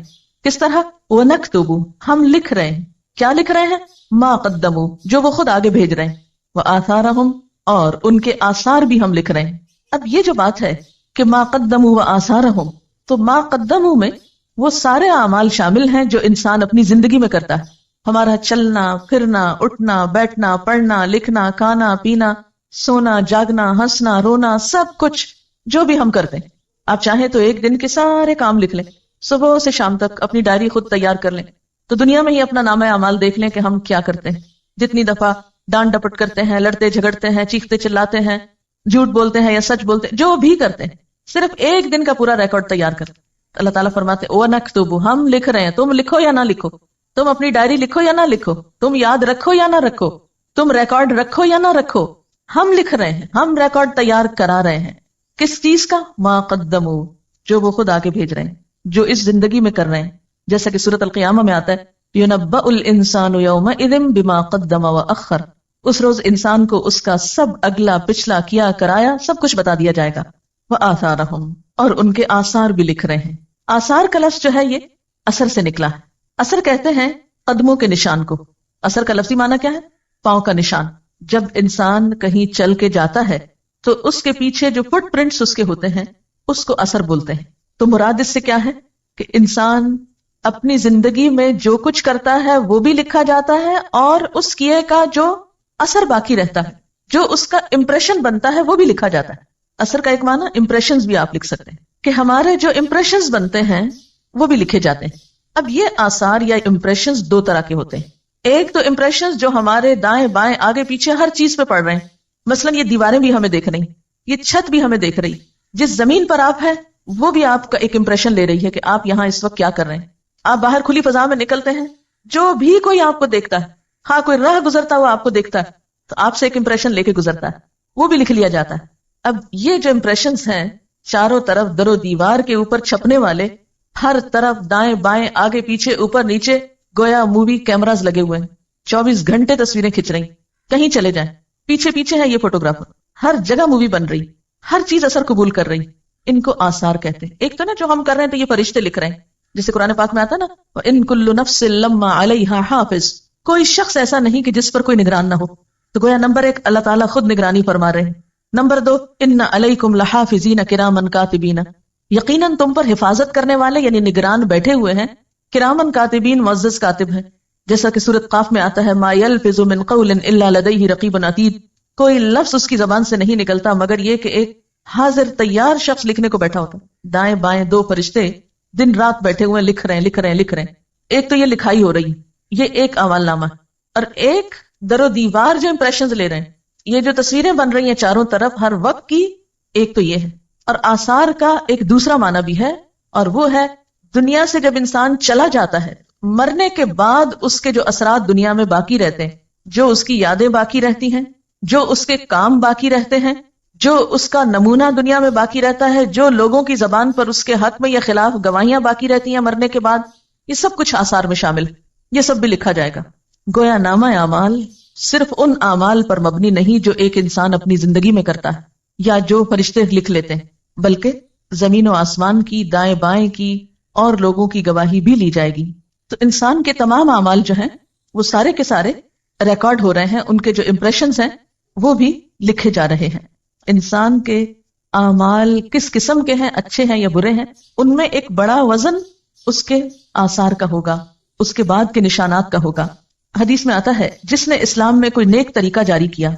کس طرح؟ وَنَكْتُبُ، ہم لکھ رہے ہیں. کیا لکھ رہے ہیں؟ مَا قَدَّمُوا، جو وہ خود آگے بھیج رہے ہیں. وَآثَارَهُمْ، اور ان کے آثار بھی ہم لکھ رہے ہیں. اب یہ جو بات ہے کہ مَا قَدَّمُوا وَآثَارَهُمْ، تو مَا قَدَّمُوا میں وہ سارے اعمال شامل ہیں جو انسان اپنی زندگی میں کرتا ہے. ہمارا چلنا پھرنا، اٹھنا بیٹھنا، پڑھنا لکھنا، کھانا پینا، سونا جاگنا، ہنسنا رونا، سب کچھ جو بھی ہم کرتے ہیں. آپ چاہیں تو ایک دن کے سارے کام لکھ لیں، صبح سے شام تک اپنی ڈائری خود تیار کر لیں، تو دنیا میں ہی اپنا نامہ اعمال دیکھ لیں کہ ہم کیا کرتے ہیں. جتنی دفعہ ڈانٹ ڈپٹ کرتے ہیں، لڑتے جھگڑتے ہیں، چیختے چلاتے ہیں، جھوٹ بولتے ہیں یا سچ بولتے ہیں، جو بھی کرتے ہیں، صرف ایک دن کا پورا ریکارڈ تیار کرتے. اللہ تعالیٰ فرماتے وَنَكْتُبُ، ہم لکھ رہے ہیں. تم لکھو یا نہ لکھو، تم اپنی ڈائری لکھو یا نہ لکھو، تم یاد رکھو یا نہ رکھو، تم ریکارڈ رکھو یا نہ رکھو، ہم لکھ رہے ہیں، ہم ریکارڈ تیار کرا رہے ہیں. کس چیز کا؟ ما قدموا، جو وہ خود آگے بھیج رہے ہیں، جو اس زندگی میں کر رہے ہیں. جیسا کہ سورۃ القیامہ میں آتا ہے یُنَبَّأُ الْإِنسَانُ يَوْمَئِذٍ بِمَا قَدَّمَ وَأَخَّرَ، اس روز انسان کو اس کا سب اگلا پچھلا کیا کرایا سب کچھ بتا دیا جائے گا. وَآثَارَهُمْ، اور ان کے آثار بھی لکھ رہے ہیں. آثار کا لفظ جو ہے یہ اثر سے نکلا ہے. اثر کہتے ہیں قدموں کے نشان کو. اثر کا لفظی معنی کیا ہے؟ پاؤں کا نشان. جب انسان کہیں چل کے جاتا ہے تو اس کے پیچھے جو فٹ پرنٹس اس کے ہوتے ہیں اس کو اثر بولتے ہیں. تو مراد اس سے کیا ہے کہ انسان اپنی زندگی میں جو کچھ کرتا ہے وہ بھی لکھا جاتا ہے، اور اس کیے کا جو اثر باقی رہتا ہے، جو اس کا امپریشن بنتا ہے وہ بھی لکھا جاتا ہے۔ اثر کا ایک معنی امپریشنز بھی آپ لکھ سکتے ہیں، کہ ہمارے جو امپریشنز بنتے ہیں وہ بھی لکھے جاتے ہیں۔ اب یہ آثار یا امپریشنز دو طرح کے ہوتے ہیں۔ ایک تو امپریشنز جو ہمارے دائیں بائیں آگے پیچھے ہر چیز پہ پڑ رہے ہیں، مثلا یہ دیواریں بھی ہمیں دیکھ رہی، یہ چھت بھی ہمیں دیکھ رہی، جس زمین پر آپ ہیں وہ بھی آپ کا ایک امپریشن لے رہی ہے کہ آپ یہاں اس وقت کیا کر رہے ہیں۔ آپ باہر کھلی فضا میں نکلتے ہیں، جو بھی کوئی آپ کو دیکھتا ہے، ہاں کوئی راہ گزرتا ہوا آپ کو دیکھتا ہے تو آپ سے ایک امپریشن لے کے گزرتا ہے، وہ بھی لکھ لیا جاتا ہے۔ اب یہ جو امپریشنز ہیں چاروں طرف در و دیوار کے اوپر چھپنے والے، ہر طرف دائیں بائیں آگے پیچھے اوپر نیچے، گویا مووی کیمراز لگے ہوئے ہیں، 24 گھنٹے تصویریں کھنچ رہی، کہیں چلے جائیں پیچھے پیچھے ہے یہ فوٹوگرافر، ہر جگہ مووی بن رہی، ہر چیز اثر قبول کر رہی۔ ان کو آثار کہتے ہیں۔ ایک تو نا جو ہم کر رہے ہیں تو یہ فرشتے لکھ رہے ہیں، جیسے قرآن پاک میں آتا نا وَإِن كُلُّ نَفْسٍ لَمَّا عَلَيْهَا حَافِظٌ، کوئی شخص ایسا نہیں کہ جس پر کوئی نگران نہ ہو۔ تو گویا نمبر 1 اللہ تعالیٰ خود نگرانی فرما رہے ہیں۔ نمبر 2 إِنَّ عَلَيْكُمْ لَحَافِظِينَ كِرَامًا كَاتِبِينَ، یقیناً تم پر حفاظت کرنے والے یعنی نگران بیٹھے ہوئے ہیں، کرامن کاتبین معزز کاتب ہیں، جیسا کہ سورۃ قاف میں آتا ہے ما يلفظ من قول الا لديه رقیب عتید، کوئی لفظ اس کی زبان سے نہیں نکلتا مگر یہ کہ ایک حاضر تیار شخص لکھنے کو بیٹھا ہوتا ہے۔ دائیں بائیں 2 فرشتے دن رات بیٹھے ہوئے لکھ رہے ہیں۔ ایک تو یہ لکھائی ہو رہی، یہ ایک اعمال نامہ، اور ایک در و دیوار جو امپریشنز لے رہے ہیں، یہ جو تصویریں بن رہی ہیں چاروں طرف ہر وقت کی، ایک تو یہ ہے۔ اور آثار کا ایک دوسرا معنی بھی ہے، اور وہ ہے دنیا سے جب انسان چلا جاتا ہے، مرنے کے بعد اس کے جو اثرات دنیا میں باقی رہتے ہیں، جو اس کی یادیں باقی رہتی ہیں، جو اس کے کام باقی رہتے ہیں، جو اس کا نمونہ دنیا میں باقی رہتا ہے، جو لوگوں کی زبان پر اس کے حق میں یا خلاف گواہیاں باقی رہتی ہیں مرنے کے بعد، یہ سب کچھ آثار میں شامل ہے، یہ سب بھی لکھا جائے گا۔ گویا نامہ اعمال صرف ان اعمال پر مبنی نہیں جو ایک انسان اپنی زندگی میں کرتا ہے یا جو فرشتے لکھ لیتے ہیں، بلکہ زمین و آسمان کی، دائیں بائیں کی اور لوگوں کی گواہی بھی لی جائے گی۔ تو انسان کے تمام اعمال جو ہیں وہ سارے کے سارے ریکارڈ ہو رہے ہیں، ان کے جو امپریشنز ہیں وہ بھی لکھے جا رہے ہیں۔ انسان کے اعمال کس قسم کے ہیں، اچھے ہیں یا برے ہیں، ان میں ایک بڑا وزن اس کے آثار کا ہوگا، اس کے بعد کے نشانات کا ہوگا۔ حدیث میں آتا ہے جس نے اسلام میں کوئی نیک طریقہ جاری کیا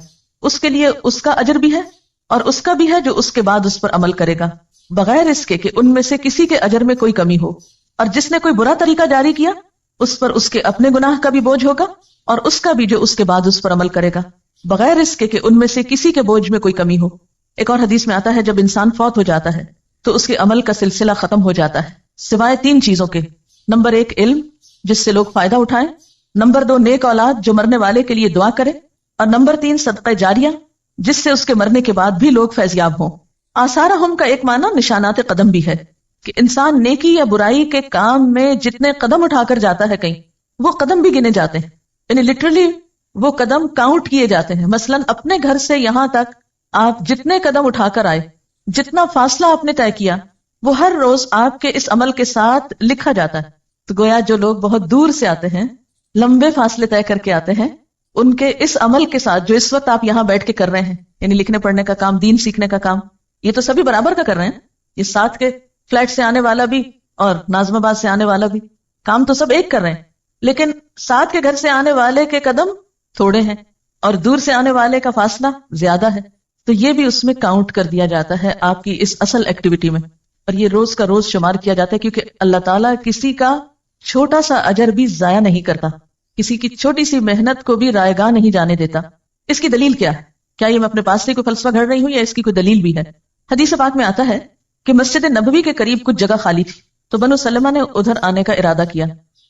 اس کے لیے اس کا اجر بھی ہے اور اس کا بھی ہے جو اس کے بعد اس پر عمل کرے گا، بغیر اس کے کہ ان میں سے کسی کے اجر میں کوئی کمی ہو۔ اور جس نے کوئی برا طریقہ جاری کیا اس پر اس کے اپنے گناہ کا بھی بوجھ ہوگا اور اس کا بھی جو اس کے بعد اس پر عمل کرے گا، بغیر اس کے کہ ان میں سے کسی کے بوجھ میں کوئی کمی ہو۔ ایک اور حدیث میں آتا ہے جب انسان فوت ہو جاتا ہے تو اس کے عمل کا سلسلہ ختم ہو جاتا ہے سوائے 3 چیزوں کے۔ نمبر 1 علم جس سے لوگ فائدہ اٹھائیں، نمبر 2 نیک اولاد جو مرنے والے کے لیے دعا کرے، اور نمبر 3 صدقہ جاریہ جس سے اس کے مرنے کے بعد بھی لوگ فیض یاب ہوں۔ آثارہم کا ایک معنی نشانات قدم بھی ہے کہ انسان نیکی یا برائی کے کام میں جتنے قدم اٹھا کر جاتا ہے کہیں، وہ قدم بھی گنے جاتے ہیں، یعنی لٹرلی وہ قدم کاؤنٹ کیے جاتے ہیں۔ مثلا اپنے گھر سے یہاں تک آپ جتنے قدم اٹھا کر آئے، جتنا فاصلہ آپ نے طے کیا، وہ ہر روز آپ کے اس عمل کے ساتھ لکھا جاتا ہے۔ تو گویا جو لوگ بہت دور سے آتے ہیں، لمبے فاصلے طے کر کے آتے ہیں، ان کے اس عمل کے ساتھ جو اس وقت آپ یہاں بیٹھ کے کر رہے ہیں، یعنی لکھنے پڑھنے کا کام، دین سیکھنے کا کام، یہ تو سبھی برابر کا کر رہے ہیں۔ یہ ساتھ کے فلیٹ سے آنے والا بھی اور ناظم آباد سے آنے والا بھی، کام تو سب ایک کر رہے ہیں، لیکن ساتھ کے گھر سے آنے والے کے قدم تھوڑے ہیں اور دور سے آنے والے کا فاصلہ زیادہ ہے، تو یہ بھی اس میں کاؤنٹ کر دیا جاتا ہے آپ کی اس اصل ایکٹیویٹی میں، اور یہ روز کا روز شمار کیا جاتا ہے، کیونکہ اللہ تعالیٰ کسی کا چھوٹا سا اجر بھی ضائع نہیں کرتا، کسی کی چھوٹی سی محنت کو بھی رائے گاہ نہیں جانے دیتا۔ اس کی دلیل کیا ہے؟ کیا یہ میں اپنے پاس سے کوئی فلسفہ گھڑ رہی ہوں یا اس کی کوئی دلیل بھی ہے؟ حدیث پاک میں آتا ہے کہ مسجد نبوی کے قریب کچھ جگہ خالی تھی، تو بنو سلمہ نے ادھر آنے کا ارادہ کیا،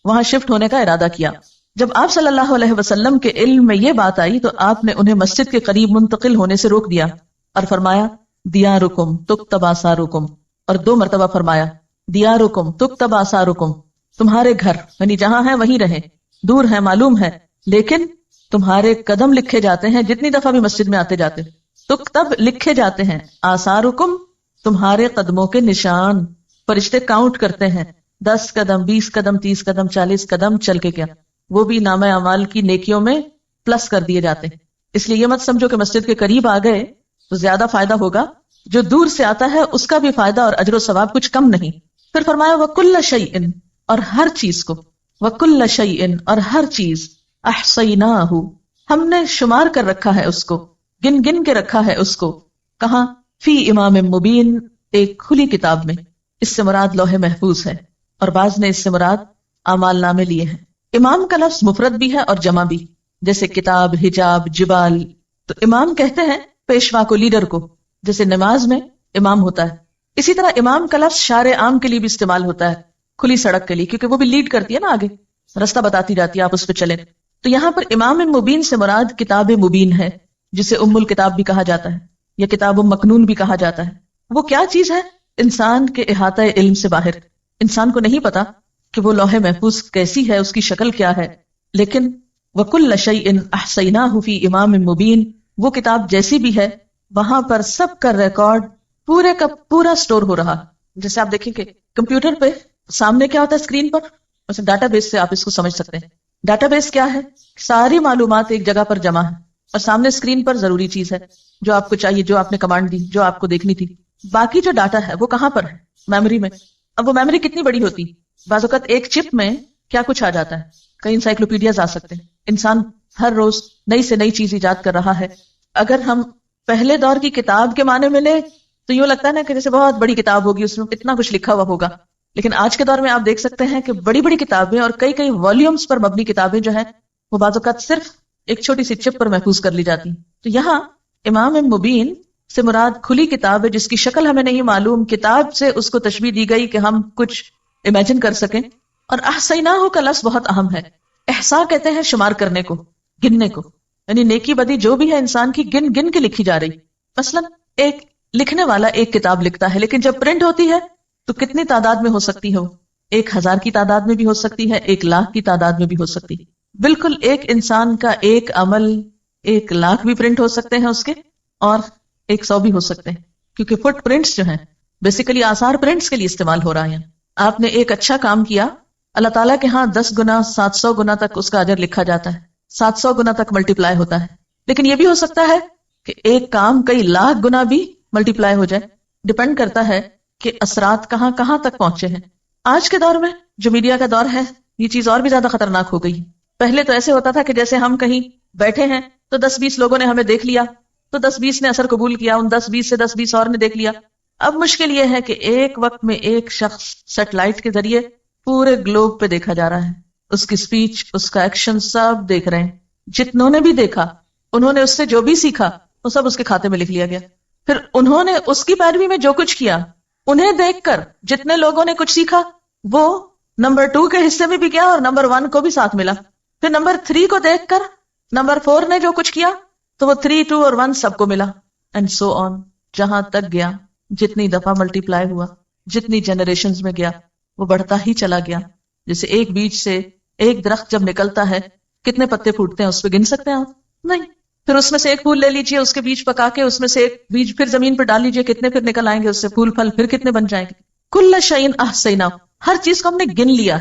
وہاں شفٹ ہونے کا ارادہ کیا۔ جب آپ صلی اللہ علیہ وسلم کے علم میں یہ بات آئی تو آپ نے انہیں مسجد کے قریب منتقل ہونے سے روک دیا اور فرمایا دیارکم تکتب آثارکم، اور 2 مرتبہ فرمایا دیارکم تکتب آثارکم، تمہارے گھر یعنی جہاں ہیں وہیں رہیں، دور ہیں معلوم ہے لیکن تمہارے قدم لکھے جاتے ہیں، جتنی دفعہ بھی مسجد میں آتے جاتے، تکتب لکھے جاتے ہیں، آثارکم تمہارے قدموں کے نشان، فرشتے کاؤنٹ کرتے ہیں، 10 قدم 20 قدم 30 قدم 40 قدم چل کے کیا، وہ بھی نامہ اعمال کی نیکیوں میں پلس کر دیے جاتے ہیں۔ اس لیے یہ مت سمجھو کہ مسجد کے قریب آ گئے تو زیادہ فائدہ ہوگا، جو دور سے آتا ہے اس کا بھی فائدہ اور اجر و ثواب کچھ کم نہیں۔ پھر فرمایا وَكُلَّ شَيْءٍ، اور ہر چیز کو، وَكُلَّ شَيْءٍ اور ہر چیز، احصیناہ ہم نے شمار کر رکھا ہے اس کو، گن گن کے رکھا ہے اس کو، کہاں؟ فی امام مبین، ایک کھلی کتاب میں. اس سے مراد لوح محفوظ ہے، اور بعض نے اس سے مراد اعمال نامے لیے ہیں. امام کا لفظ مفرد بھی ہے اور جمع بھی، جیسے کتاب، حجاب، جبال. تو امام کہتے ہیں پیشوا کو، لیڈر کو، جیسے نماز میں امام ہوتا ہے. اسی طرح امام کا لفظ شارع عام کے لیے بھی استعمال ہوتا ہے، کھلی سڑک کے لیے، کیونکہ وہ بھی لیڈ کرتی ہے نا، آگے رستہ بتاتی جاتی ہے، آپ اس پہ چلیں. تو یہاں پر امام مبین سے مراد کتاب مبین ہے، جسے ام الکتاب بھی کہا جاتا ہے یا کتاب مکنون بھی کہا جاتا ہے. وہ کیا چیز ہے؟ انسان کے احاطہ علم سے باہر. انسان کو نہیں پتا کہ وہ لوح محفوظ کیسی ہے، اس کی شکل کیا ہے، لیکن وَكُلَّ شَيْءٍ أَحْصَيْنَاهُ فِي إِمَامٍ مُبِينٍ، وہ کتاب جیسی بھی ہے وہاں پر سب کا ریکارڈ پورے کا پورا سٹور ہو رہا. جیسے آپ دیکھیں کہ کمپیوٹر پہ سامنے کیا ہوتا ہے اسکرین پر، ویسے ڈاٹا بیس سے آپ اس کو سمجھ سکتے ہیں. ڈاٹا بیس کیا ہے؟ ساری معلومات ایک جگہ پر جمع ہے، اور سامنے اسکرین پر ضروری چیز ہے جو آپ کو چاہیے، جو آپ نے کمانڈ دی، جو آپ کو دیکھنی تھی. باقی جو ڈاٹا ہے وہ کہاں پر ہے؟ میموری میں. اب وہ میموری کتنی بڑی ہوتی؟ بعض اوقات ایک چپ میں کیا کچھ آ جاتا ہے، کئی انسائکلوپیڈیاز آ سکتے ہیں. انسان ہر روز نئی سے نئی چیز ایجاد کر رہا ہے. اگر ہم پہلے دور کی کتاب کے معنی میں لیں تو یوں لگتا ہے نا کہ جیسے بہت بڑی کتاب ہوگی، اس میں کتنا کچھ لکھا ہوا ہوگا. لیکن آج کے دور میں آپ دیکھ سکتے ہیں کہ بڑی بڑی کتابیں اور کئی کئی والیومز پر مبنی کتابیں جو ہیں وہ بعض اوقات صرف ایک چھوٹی سی چپ پر محفوظ کر لی جاتی ہیں. تو یہاں امام مبین سے مراد کھلی کتاب ہے جس کی شکل ہمیں نہیں معلوم. کتاب سے اس کو تشبیہ دی گئی کہ ہم کچھ امیجن کر سکیں. اور احصیناہ کا لفظ بہت اہم ہے. احصاء کہتے ہیں شمار کرنے کو، گننے کو، یعنی نیکی بدی جو بھی ہے انسان کی گن گن کے لکھی جا رہی. مثلا ایک لکھنے والا ایک کتاب لکھتا ہے، لیکن جب پرنٹ ہوتی ہے تو کتنی تعداد میں ہو سکتی ہے؟ 1000 کی تعداد میں بھی ہو سکتی ہے، 1,00,000 کی تعداد میں بھی ہو سکتی ہے. بالکل ایک انسان کا ایک عمل 1,00,000 بھی پرنٹ ہو سکتے ہیں اس کے، اور 100 بھی ہو سکتے ہیں، کیونکہ فٹ پرنٹس جو ہیں بیسیکلی آثار پرنٹس کے لیے استعمال ہو رہا ہے. آپ نے ایک اچھا کام کیا، اللہ تعالیٰ کے ہاں 10 گنا 700 گنا تک اس کا اجر لکھا جاتا ہے، 700 گنا تک ملٹیپلائی ہوتا ہے. لیکن یہ بھی ہو سکتا ہے کہ ایک کام کئی لاکھ گنا بھی ملٹیپلائی ہو جائے. ڈپینڈ کرتا ہے کہ اثرات کہاں کہاں تک پہنچے ہیں. آج کے دور میں جو میڈیا کا دور ہے، یہ چیز اور بھی زیادہ خطرناک ہو گئی. پہلے تو ایسے ہوتا تھا کہ جیسے ہم کہیں بیٹھے ہیں تو 10-20 لوگوں نے ہمیں دیکھ لیا، تو 10-20 نے اثر قبول کیا، ان 10-20 سے 10-20 اور نے دیکھ لیا. اب مشکل یہ ہے کہ ایک وقت میں ایک شخص سیٹلائٹ کے ذریعے پورے گلوب پہ دیکھا جا رہا ہے. اس کی سپیچ، اس کا ایکشن سب دیکھ رہے ہیں. جتنوں نے بھی دیکھا، انہوں نے اس سے جو بھی سیکھا وہ سب اس کے کھاتے میں لکھ لیا گیا. پھر انہوں نے اس کی پیروی میں جو کچھ کیا، انہیں دیکھ کر جتنے لوگوں نے کچھ سیکھا وہ نمبر 2 کے حصے میں بھی گیا اور نمبر 1 کو بھی ساتھ ملا. پھر نمبر 3 کو دیکھ کر نمبر 4 نے جو کچھ کیا تو وہ 3، 2 اور 1 سب کو ملا، اینڈ سو آن، جہاں تک گیا. جتنی دفعہ ملٹیپلائی ہوا، جتنی جنریشنز میں گیا، وہ بڑھتا ہی چلا گیا. جیسے ایک بیج سے ایک درخت جب نکلتا ہے کتنے پتے پھوٹتے ہیں، اس پہ گن سکتے ہیں آپ؟ نہیں. پھر اس میں سے ایک پھول لے لیجئے، اس کے بیج پکا کے اس میں سے ایک بیج پھر زمین پہ ڈال لیجئے، کتنے پھر نکل آئیں گے اس سے پھول پھل، پھر کتنے بن جائیں گے. کل شیء احصیناہ، ہر چیز کو ہم نے گن لیا،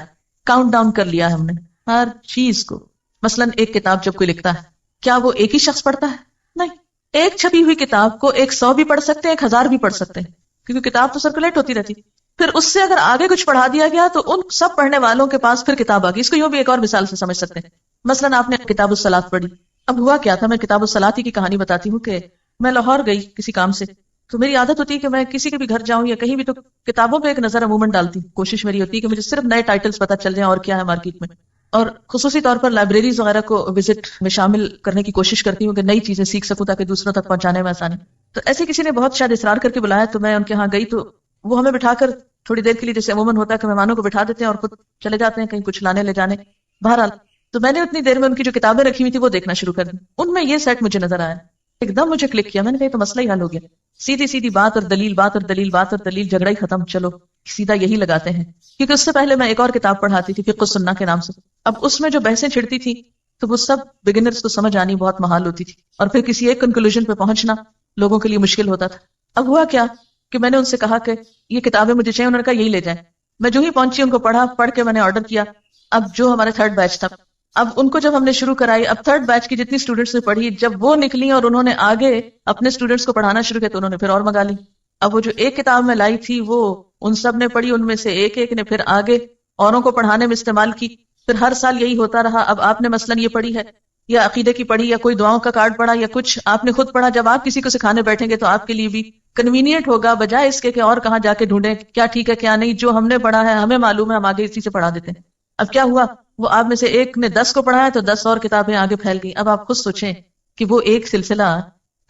کاؤنٹ ڈاؤن کر لیا ہم نے ہر چیز کو. مثلا ایک کتاب جب کوئی لکھتا ہے، کیا وہ ایک ہی شخص پڑھتا ہے؟ نہیں. ایک چھپی ہوئی کتاب کو 100 بھی پڑھ سکتے ہیں، 1000 بھی پڑھ سکتے ہیں، کیونکہ کتاب تو سرکولیٹ ہوتی رہتی. پھر اس سے اگر آگے کچھ پڑھا دیا گیا تو ان سب پڑھنے والوں کے پاس پھر کتاب آ گئی. اس کو یوں بھی ایک اور مثال سے سمجھ سکتے ہیں. مثلا آپ نے کتاب الصلاۃ پڑھی. اب ہوا کیا تھا، میں کتاب الصلاۃ ہی کی کہانی بتاتی ہوں کہ میں لاہور گئی کسی کام سے. تو میری عادت ہوتی ہے کہ میں کسی کے بھی گھر جاؤں یا کہیں بھی تو کتابوں پہ ایک نظر عموماً ڈالتی ہوں. کوشش میری ہوتی ہے کہ مجھے صرف نئے ٹائٹلز پتہ چل جائیں اور کیا ہے مارکیٹ میں، اور خصوصی طور پر لائبریریز وغیرہ کو وزٹ میں شامل کرنے کی کوشش کرتی ہوں کہ نئی چیزیں سیکھ سکوں تاکہ دوسروں تک پہنچانے میں آسانی. تو ایسے کسی نے بہت شاید اصرار کر کے بلایا تو میں ان کے ہاں گئی. تو وہ ہمیں بٹھا کر تھوڑی دیر کے لیے، جیسے عموماً ہوتا ہے کہ مہمانوں کو بٹھا دیتے ہیں اور خود چلے جاتے ہیں کہیں کچھ لانے لے جانے. بہرحال تو میں نے اتنی دیر میں ان کی جو کتابیں رکھی ہوئی تھی وہ دیکھنا شروع کر دی. ان میں یہ سیٹ مجھے نظر آیا، ایک دم مجھے کلک کیا. میں نے کہا تو مسئلہ ہی حل ہو گیا. سیدھی سیدھی بات اور دلیل، بات اور دلیل، بات اور دلیل، جھگڑا ہی ختم. چلو سیدھا یہی لگاتے ہیں. کیونکہ اس سے پہلے میں ایک اور کتاب پڑھاتی تھی فقہ السنہ کے نام سے. اب اس میں جو بحثیں چھڑتی تھی تو وہ سب بگنرز کو سمجھ آنی بہت محال ہوتی تھی، اور پھر کسی ایک کنکلوژن پہ پہنچنا لوگوں کے لیے مشکل ہوتا تھا. اب ہوا کیا کہ میں نے ان سے کہا کہ یہ کتابیں مجھے چاہیے. انہوں نے کہا یہی لے جائیں. میں جو ہی پہنچی ان کو پڑھا، پڑھ کے میں نے آرڈر کیا. اب جو ہمارا 3rd بیچ تھا، اب ان کو جب ہم نے شروع کرائی، اب 3rd بیچ کی جتنی اسٹوڈنٹس نے پڑھی، جب وہ نکلی اور انہوں نے آگے اپنے اسٹوڈنٹس کو پڑھانا شروع کیا تو انہوں نے پھر اور منگا لی. اب وہ جو ایک کتاب میں لائی تھی وہ ان سب نے پڑھی، ان میں سے ایک ایک نے پھر آگے اوروں کو پڑھانے میں استعمال کی، پھر ہر سال یہی ہوتا رہا. اب آپ نے مثلاً یہ پڑھی ہے یا عقیدے کی پڑھی یا کوئی دعاؤں کا کارڈ پڑھا یا کچھ آپ نے خود پڑھا، جب آپ کسی کو سکھانے بیٹھیں گے تو آپ کے لیے بھی کنوینئنٹ ہوگا، بجائے اس کے کہ اور کہاں جا کے ڈھونڈیں کیا ٹھیک ہے کیا نہیں. جو ہم نے پڑھا ہے ہمیں معلوم ہے، ہم آگے اسی سے پڑھا دیتے ہیں. اب کیا ہوا، وہ آپ میں سے ایک نے 10 کو پڑھایا تو 10 اور کتابیں آگے پھیل گئی. اب آپ خود سوچیں کہ وہ ایک سلسلہ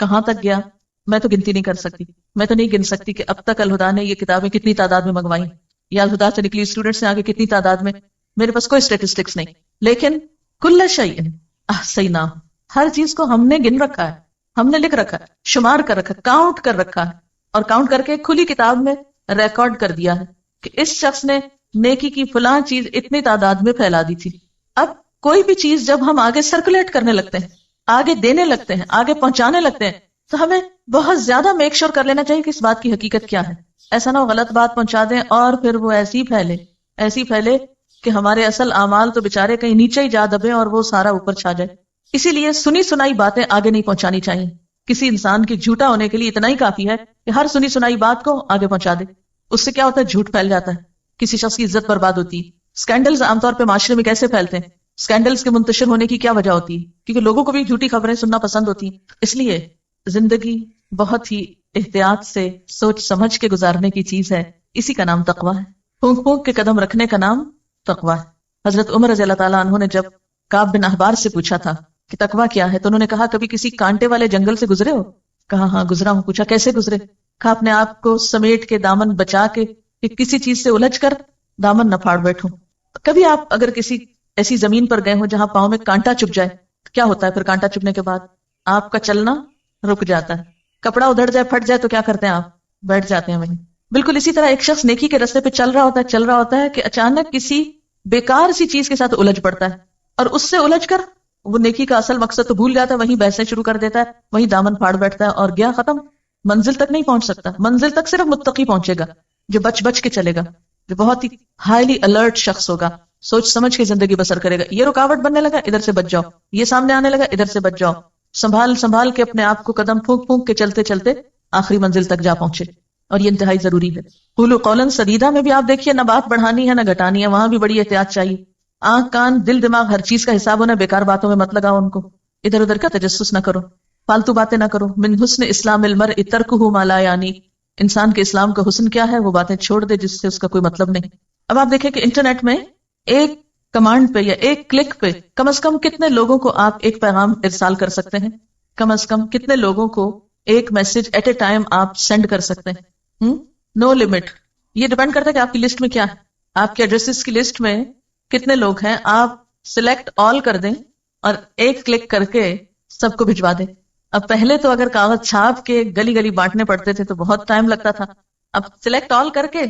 کہاں تک گیا. میں تو گنتی نہیں کر سکتی، میں تو نہیں گن سکتی کہ اب تک الہدا نے یہ کتابیں کتنی تعداد میں منگوائی یا الہدا سے نکلی اسٹوڈنٹس نے آگے کتنی تعداد میں. میرے پاس کوئی اسٹیٹسٹکس نہیں، لیکن کل شیء احصیناہ، ہر چیز کو ہم نے گن رکھا ہے، ہم نے لکھ رکھا ہے، شمار کر رکھا ہے، کاؤنٹ کر رکھا ہے، اور کاؤنٹ کر کے کھلی کتاب میں ریکارڈ کر دیا ہے کہ اس شخص نے نیکی کی فلاں چیز اتنی تعداد میں پھیلا دی تھی. اب کوئی بھی چیز جب ہم آگے سرکولیٹ کرنے لگتے ہیں، آگے دینے لگتے ہیں، آگے پہنچانے لگتے ہیں، تو ہمیں بہت زیادہ میک شور کر لینا چاہیے کہ اس بات کی حقیقت کیا ہے. ایسا نہ ہو غلط بات پہنچا دیں اور پھر وہ ایسی پھیلے کہ ہمارے اصل اعمال تو بےچارے کہیں نیچے ہی جا دبے اور وہ سارا اوپر چھا جائے. اسی لیے سنی سنائی باتیں آگے نہیں پہنچانی چاہیے. کسی انسان کے جھوٹا ہونے کے لیے اتنا ہی کافی ہے کہ ہر سنی سنائی بات کو آگے پہنچا دے. اس سے کیا ہوتا ہے، جھوٹ پھیل جاتا ہے، کسی شخص کی عزت برباد ہوتی ہے. اسکینڈلز عام طور پہ معاشرے میں کیسے پھیلتے ہیں؟ اسکینڈلز کے منتشر ہونے کی کیا وجہ ہوتی ہے؟ کیونکہ لوگوں کو بھی جھوٹی خبریں سننا پسند ہوتی ہیں. اس لیے زندگی بہت ہی احتیاط سے سوچ سمجھ کے گزارنے کی چیز ہے. اسی کا نام تقویٰ ہے. پھونک پھونک کے قدم رکھنے کا نام تقویٰ ہے. حضرت عمر رضی اللہ تعالیٰ عنہ نے جب کعب بن احبار سے پوچھا تھا کہ تقویٰ کیا ہے، تو انہوں نے کہا کبھی کسی کانٹے والے جنگل سے گزرے ہو؟ کہا ہاں گزرا ہوں. پوچھا کیسے گزرے؟ کہا اپنے آپ کو سمیٹ کے دامن بچا کے کہ کسی چیز سے الجھ کر دامن نہ پھاڑ بیٹھوں. کبھی آپ اگر کسی ایسی زمین پر گئے ہو جہاں پاؤں میں کانٹا چپ جائے تو کیا ہوتا ہے؟ پھر کانٹا چپنے کے بعد آپ کا چلنا رک جاتا ہے. کپڑا ادھر جائے، پھٹ جائے تو کیا کرتے ہیں آپ؟ بیٹھ جاتے ہیں وہیں. بالکل اسی طرح ایک شخص نیکی کے راستے پہ چل رہا ہوتا ہے کہ اچانک کسی بیکار سی چیز کے ساتھ الجھ پڑتا ہے، اور اس سے الجھ کر وہ نیکی کا اصل مقصد تو بھول جاتا ہے، وہیں بحثیں شروع کر دیتا ہے، وہیں دامن پھاڑ بیٹھتا ہے اور گیا ختم. منزل تک نہیں پہنچ سکتا. منزل تک صرف متقی پہنچے گا، جو بچ کے چلے گا، جو بہت ہی ہائیلی الرٹ شخص ہوگا، سوچ سمجھ کے زندگی بسر کرے گا. یہ رکاوٹ بننے لگا، ادھر سے بچ جاؤ. یہ سامنے آنے لگا، ادھر سے بچ جاؤ. سنبھال کے اپنے آپ کو قدم پھونک پھونک کے چلتے چلتے آخری منزل تک جا پہنچے. اور یہ انتہائی ضروری ہے. قولوا قولا سدیدا میں بھی آپ دیکھیے، نہ بات بڑھانی ہے نہ گھٹانی ہے، وہاں بھی بڑی احتیاط چاہیے. آنکھ کان دل دماغ ہر چیز کا حساب ہونا. بیکار باتوں میں مت لگاؤ ان کو، ادھر ادھر کا تجسس نہ کرو، فالتو باتیں نہ کرو. من حسن اسلام المرء ترکہ ما لا یعنی، انسان کے اسلام کا حسن کیا ہے؟ وہ باتیں چھوڑ دے جس سے اس کا کوئی مطلب نہیں. اب آپ دیکھیں کہ انٹرنیٹ میں ایک کمانڈ پہ یا ایک کلک پہ کم از کم کتنے لوگوں کو آپ ایک پیغام ارسال کر سکتے ہیں؟ کم از کم کتنے لوگوں کو ایک میسج ایٹ اے ٹائم آپ سینڈ کر سکتے ہیں؟ No limit. یہ ڈیپینڈ کرتا ہے کہ آپ کی لسٹ میں کیا ہے، آپ کے ایڈریسز کی لسٹ میں کتنے لوگ ہیں. آپ سلیکٹ آل کر دیں اور ایک کلک کر کے سب کو بھجوا دیں. اب پہلے تو اگر کاغذ چھاپ کے گلی گلی بانٹنے پڑتے تھے تو بہت ٹائم لگتا تھا. اب سلیکٹ آل کر کے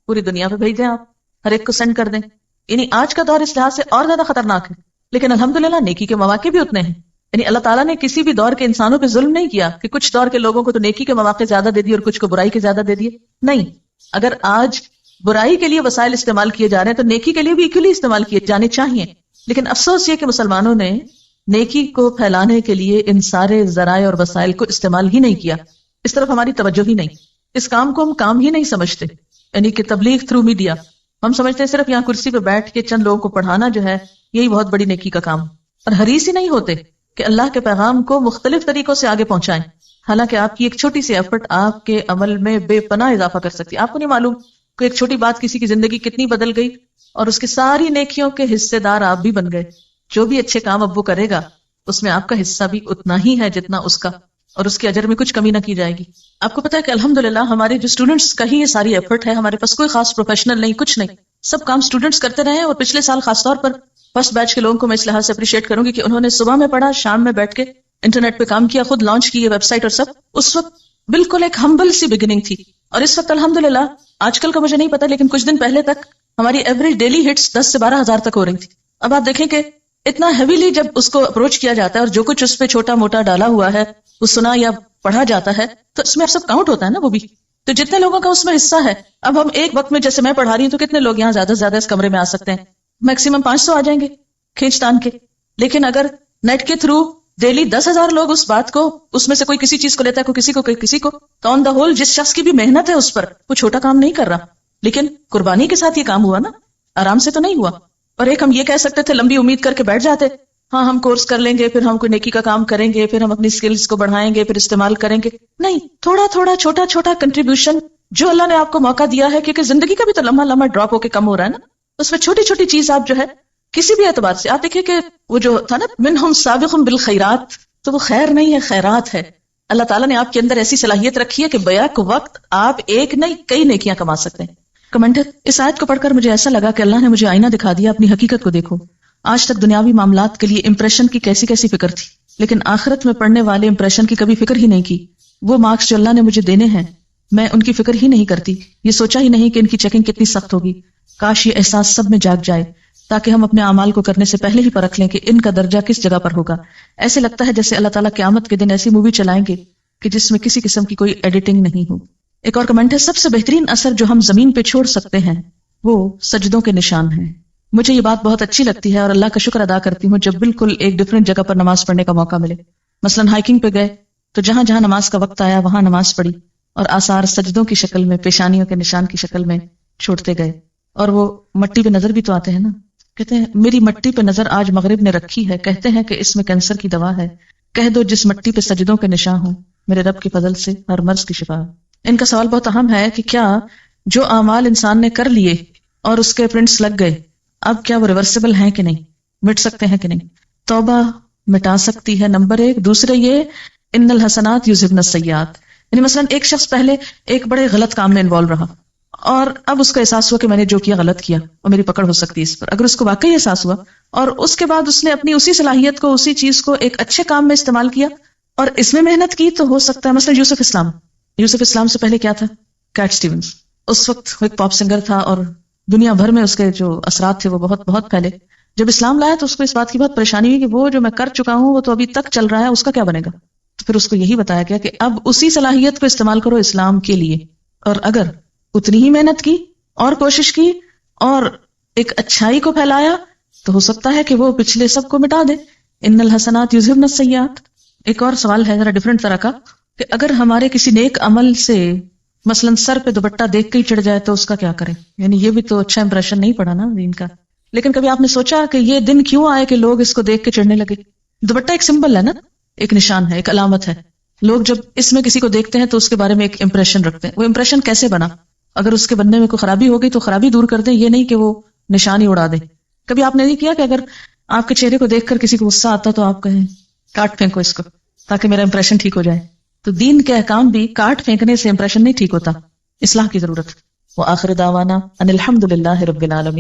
پوری دنیا پہ بھیج دیں، آپ ہر ایک کو سینڈ کر دیں. یعنی آج کا دور اس لحاظ سے اور زیادہ خطرناک ہے، لیکن الحمدللہ نیکی کے مواقع بھی اتنے ہیں. یعنی اللہ تعالیٰ نے کسی بھی دور کے انسانوں پہ ظلم نہیں کیا کہ کچھ دور کے لوگوں کو تو نیکی کے مواقع زیادہ دے دیے اور کچھ کو برائی کے زیادہ دے دیے. نہیں، اگر آج برائی کے لیے وسائل استعمال کیے جا رہے ہیں تو نیکی کے لیے بھی ایکولی استعمال کیے جانے چاہیے. لیکن افسوس یہ کہ مسلمانوں نے نیکی کو پھیلانے کے لیے ان سارے ذرائع اور وسائل کو استعمال ہی نہیں کیا. اس طرف ہماری توجہ ہی نہیں. اس کام کو ہم کام ہی نہیں سمجھتے. یعنی کہ تبلیغ تھرو میڈیا ہم سمجھتے ہیں صرف یہاں کرسی پہ بیٹھ کے چند لوگوں کو پڑھانا جو ہے یہی بہت بڑی نیکی کا کام، اور حریص ہی نہیں ہوتے کہ اللہ کے پیغام کو مختلف طریقوں سے آگے پہنچائیں. حالانکہ آپ کی ایک چھوٹی سی ایفرٹ آپ کے عمل میں بے پناہ اضافہ کر سکتی ہے. آپ کو نہیں معلوم کہ ایک چھوٹی بات کسی کی زندگی کتنی بدل گئی، اور اس کی ساری نیکیوں کے حصے دار آپ بھی بن گئے. جو بھی اچھے کام اب وہ کرے گا اس میں آپ کا حصہ بھی اتنا ہی ہے جتنا اس کا، اور اس کے اجر میں کچھ کمی نہ کی جائے گی. آپ کو پتا ہے کہ الحمدللہ ہمارے جو اسٹوڈنٹس کا ہی یہ ساری ایفرٹ ہے. ہمارے پاس کوئی خاص پروفیشنل نہیں، کچھ نہیں، سب کام اسٹوڈنٹس کرتے رہے ہیں. اور پچھلے سال خاص طور پر فرسٹ بیچ کے لوگوں کو میں اس لحاظ سے اپریشیٹ کروں گی کہ انہوں نے صبح میں پڑھا، شام میں بیٹھ کے انٹرنیٹ پہ کام کیا، خود لانچ کی ویب سائٹ اور سب. اس وقت بالکل ایک ہمبل سی بگننگ تھی، اور اس وقت الحمدللہ آج کل کا مجھے نہیں پتا لیکن کچھ دن پہلے تک ہماری ایوریج ڈیلی ہٹس 10 سے 12 ہزار تک ہو رہی تھی. اب آپ دیکھیں کہ اتنا ہیویلی جب اس کو اپروچ کیا جاتا ہے اور جو کچھ اس پہ چھوٹا موٹا ڈالا ہوا ہے وہ سنا یا پڑھا جاتا ہے تو اس میں اب سب کاؤنٹ ہوتا ہے نا. وہ بھی تو جتنے لوگوں کا اس میں حصہ ہے، اب ہم ایک وقت میں جیسے میں پڑھا رہی ہوں تو کتنے لوگ یہاں زیادہ سے زیادہ اس کمرے میں آ سکتے ہیں؟ میکسیمم 500 آ جائیں گے کھینچ تان کے. لیکن اگر نیٹ کے تھرو ڈیلی 10,000 لوگ اس بات کو، اس میں سے کوئی کسی چیز کو لیتا ہے، کوئی کسی کو کوئی کسی کو، تو آن دا ہول جس شخص کی بھی محنت ہے اس پر وہ چھوٹا کام نہیں کر رہا، لیکن قربانی کے ساتھ یہ کام ہوا نا. آرام سے تو نہیں ہوا. اور ایک ہم یہ کہہ سکتے تھے لمبی امید کر کے بیٹھ جاتے, ہاں ہم کورس کر لیں گے, پھر ہم کوئی نیکی کا کام کریں گے, پھر ہم اپنی سکلز کو بڑھائیں گے, پھر استعمال کریں گے. نہیں, تھوڑا تھوڑا چھوٹا چھوٹا کنٹریبیوشن جو اللہ نے آپ کو موقع دیا ہے, کیونکہ زندگی کا بھی تو لمحہ لمحہ ڈراپ ہو کے کم ہو رہا ہے نا, اس میں چھوٹی چھوٹی چیز آپ جو ہے کسی بھی اعتبار سے, آپ دیکھیں کہ وہ جو تھا نا منہم سابقٌ بالخیرات, تو وہ خیر نہیں ہے, خیرات ہے. اللہ تعالیٰ نے آپ کے اندر ایسی صلاحیت رکھی ہے کہ بیک وقت آپ ایک نہیں کئی نیکیاں کما سکتے ہیں. کمنٹر, اس آیت کو پڑھ کر مجھے ایسا لگا کہ اللہ نے مجھے آئینہ دکھا دیا, اپنی حقیقت کو دیکھو. آج تک دنیاوی معاملات کے لیے امپریشن کی کیسی کیسی فکر تھی, لیکن آخرت میں پڑھنے والے امپریشن کی کبھی فکر ہی نہیں کی. وہ مارکس جو اللہ نے مجھے دینے ہیں میں ان کی فکر ہی نہیں کرتی, یہ سوچا ہی نہیں کہ ان کی چیکنگ کتنی سخت ہوگی. کاش یہ احساس سب میں جاگ جائے تاکہ ہم اپنے اعمال کو کرنے سے پہلے ہی پرکھ لیں کہ ان کا درجہ کس جگہ پر ہوگا. ایسے لگتا ہے جیسے اللہ تعالیٰ قیامت کے دن ایسی مووی چلائیں گے کہ جس میں کسی قسم کی کوئی ایڈیٹنگ نہیں ہو. ایک اور کمنٹ ہے, سب سے بہترین اثر جو ہم زمین پہ چھوڑ سکتے ہیں وہ سجدوں کے نشان ہیں. مجھے یہ بات بہت اچھی لگتی ہے اور اللہ کا شکر ادا کرتی ہوں جب بالکل ایک ڈفرینٹ جگہ پر نماز پڑھنے کا موقع ملے. مثلا ہائکنگ پہ گئے تو جہاں جہاں نماز کا وقت آیا وہاں نماز پڑھی, اور آثار سجدوں کی شکل میں, پیشانیوں کے نشان کی شکل میں چھوڑتے گئے. اور وہ مٹی پہ نظر بھی تو آتے ہیں نا, کہتے ہیں میری مٹی پہ نظر آج مغرب نے رکھی ہے, کہتے ہیں کہ اس میں کینسر کی دوا ہے, کہہ دو جس مٹی پہ سجدوں کے نشان ہوں میرے رب کے فضل سے ہر مرض کی شفا. ان کا سوال بہت اہم ہے کہ کیا جو اعمال انسان نے کر لیے اور اس کے پرنٹس لگ گئے, اب کیا وہ ریورسیبل ہیں کہ نہیں, مٹ سکتے ہیں کہ نہیں. توبہ مٹا سکتی ہے, نمبر ایک. دوسرے یہ ان الحسنات یذہبن السیئات, یعنی مثلا ایک شخص پہلے ایک بڑے غلط کام میں انوالو رہا اور اب اس کا احساس ہوا کہ میں نے جو کیا غلط کیا اور میری پکڑ ہو سکتی ہے اس پر. اگر اس کو واقعی احساس ہوا اور اس کے بعد اس نے اپنی اسی صلاحیت کو, اسی چیز کو ایک اچھے کام میں استعمال کیا اور اس میں محنت کی, تو ہو سکتا ہے. مثلا یوسف اسلام سے پہلے کیا تھا, کیٹ سٹیونز. اس وقت وہ ایک پاپ سنگر تھا اور دنیا بھر میں اس کے جو اثرات تھے وہ بہت بہت پھیلے. جب اسلام لایا تو اس کو اس بات کی بہت پریشانی ہوئی کہ وہ جو میں کر چکا ہوں وہ تو ابھی تک چل رہا ہے, اس کا کیا بنے گا. تو پھر اس کو یہی بتایا گیا کہ اب اسی صلاحیت کو استعمال کرو اسلام کے لیے, اور اگر اتنی ہی محنت کی اور کوشش کی اور ایک اچھائی کو پھیلایا تو ہو سکتا ہے کہ وہ پچھلے سب کو مٹا دے. ان الحسنات یذہبن السیئات. ایک اور سوال ہے ذرا ڈفرینٹ طرح کا, کہ اگر ہمارے کسی نیک عمل سے مثلا سر پہ دوپٹہ دیکھ کے ہی چڑھ جائے تو اس کا کیا کریں, یعنی یہ بھی تو اچھا امپریشن نہیں پڑا نا دین کا. لیکن کبھی آپ نے سوچا کہ یہ دن کیوں آئے کہ لوگ اس کو دیکھ کے چڑھنے لگے؟ دوپٹہ ایک سمبل ہے نا, ایک نشان ہے, ایک علامت ہے. لوگ جب اس میں کسی کو دیکھتے ہیں تو اس کے بارے میں ایک امپریشن رکھتے ہیں. وہ امپریشن کیسے بنا؟ اگر اس کے بننے میں کوئی خرابی ہو گئی تو خرابی دور کر دیں, یہ نہیں کہ وہ نشان ہی اڑا دیں. کبھی آپ نے نہیں کیا کہ اگر آپ کے چہرے کو دیکھ کر کسی کو غصہ آتا تو آپ کہیں کاٹ پھینکو اس کو تاکہ میرا امپریشن ٹھیک ہو جائے؟ تو دین کے احکام بھی کاٹ پھینکنے سے امپریشن نہیں ٹھیک ہوتا, اصلاح کی ضرورت. وآخر دعوانا ان الحمد للہ رب العالمین.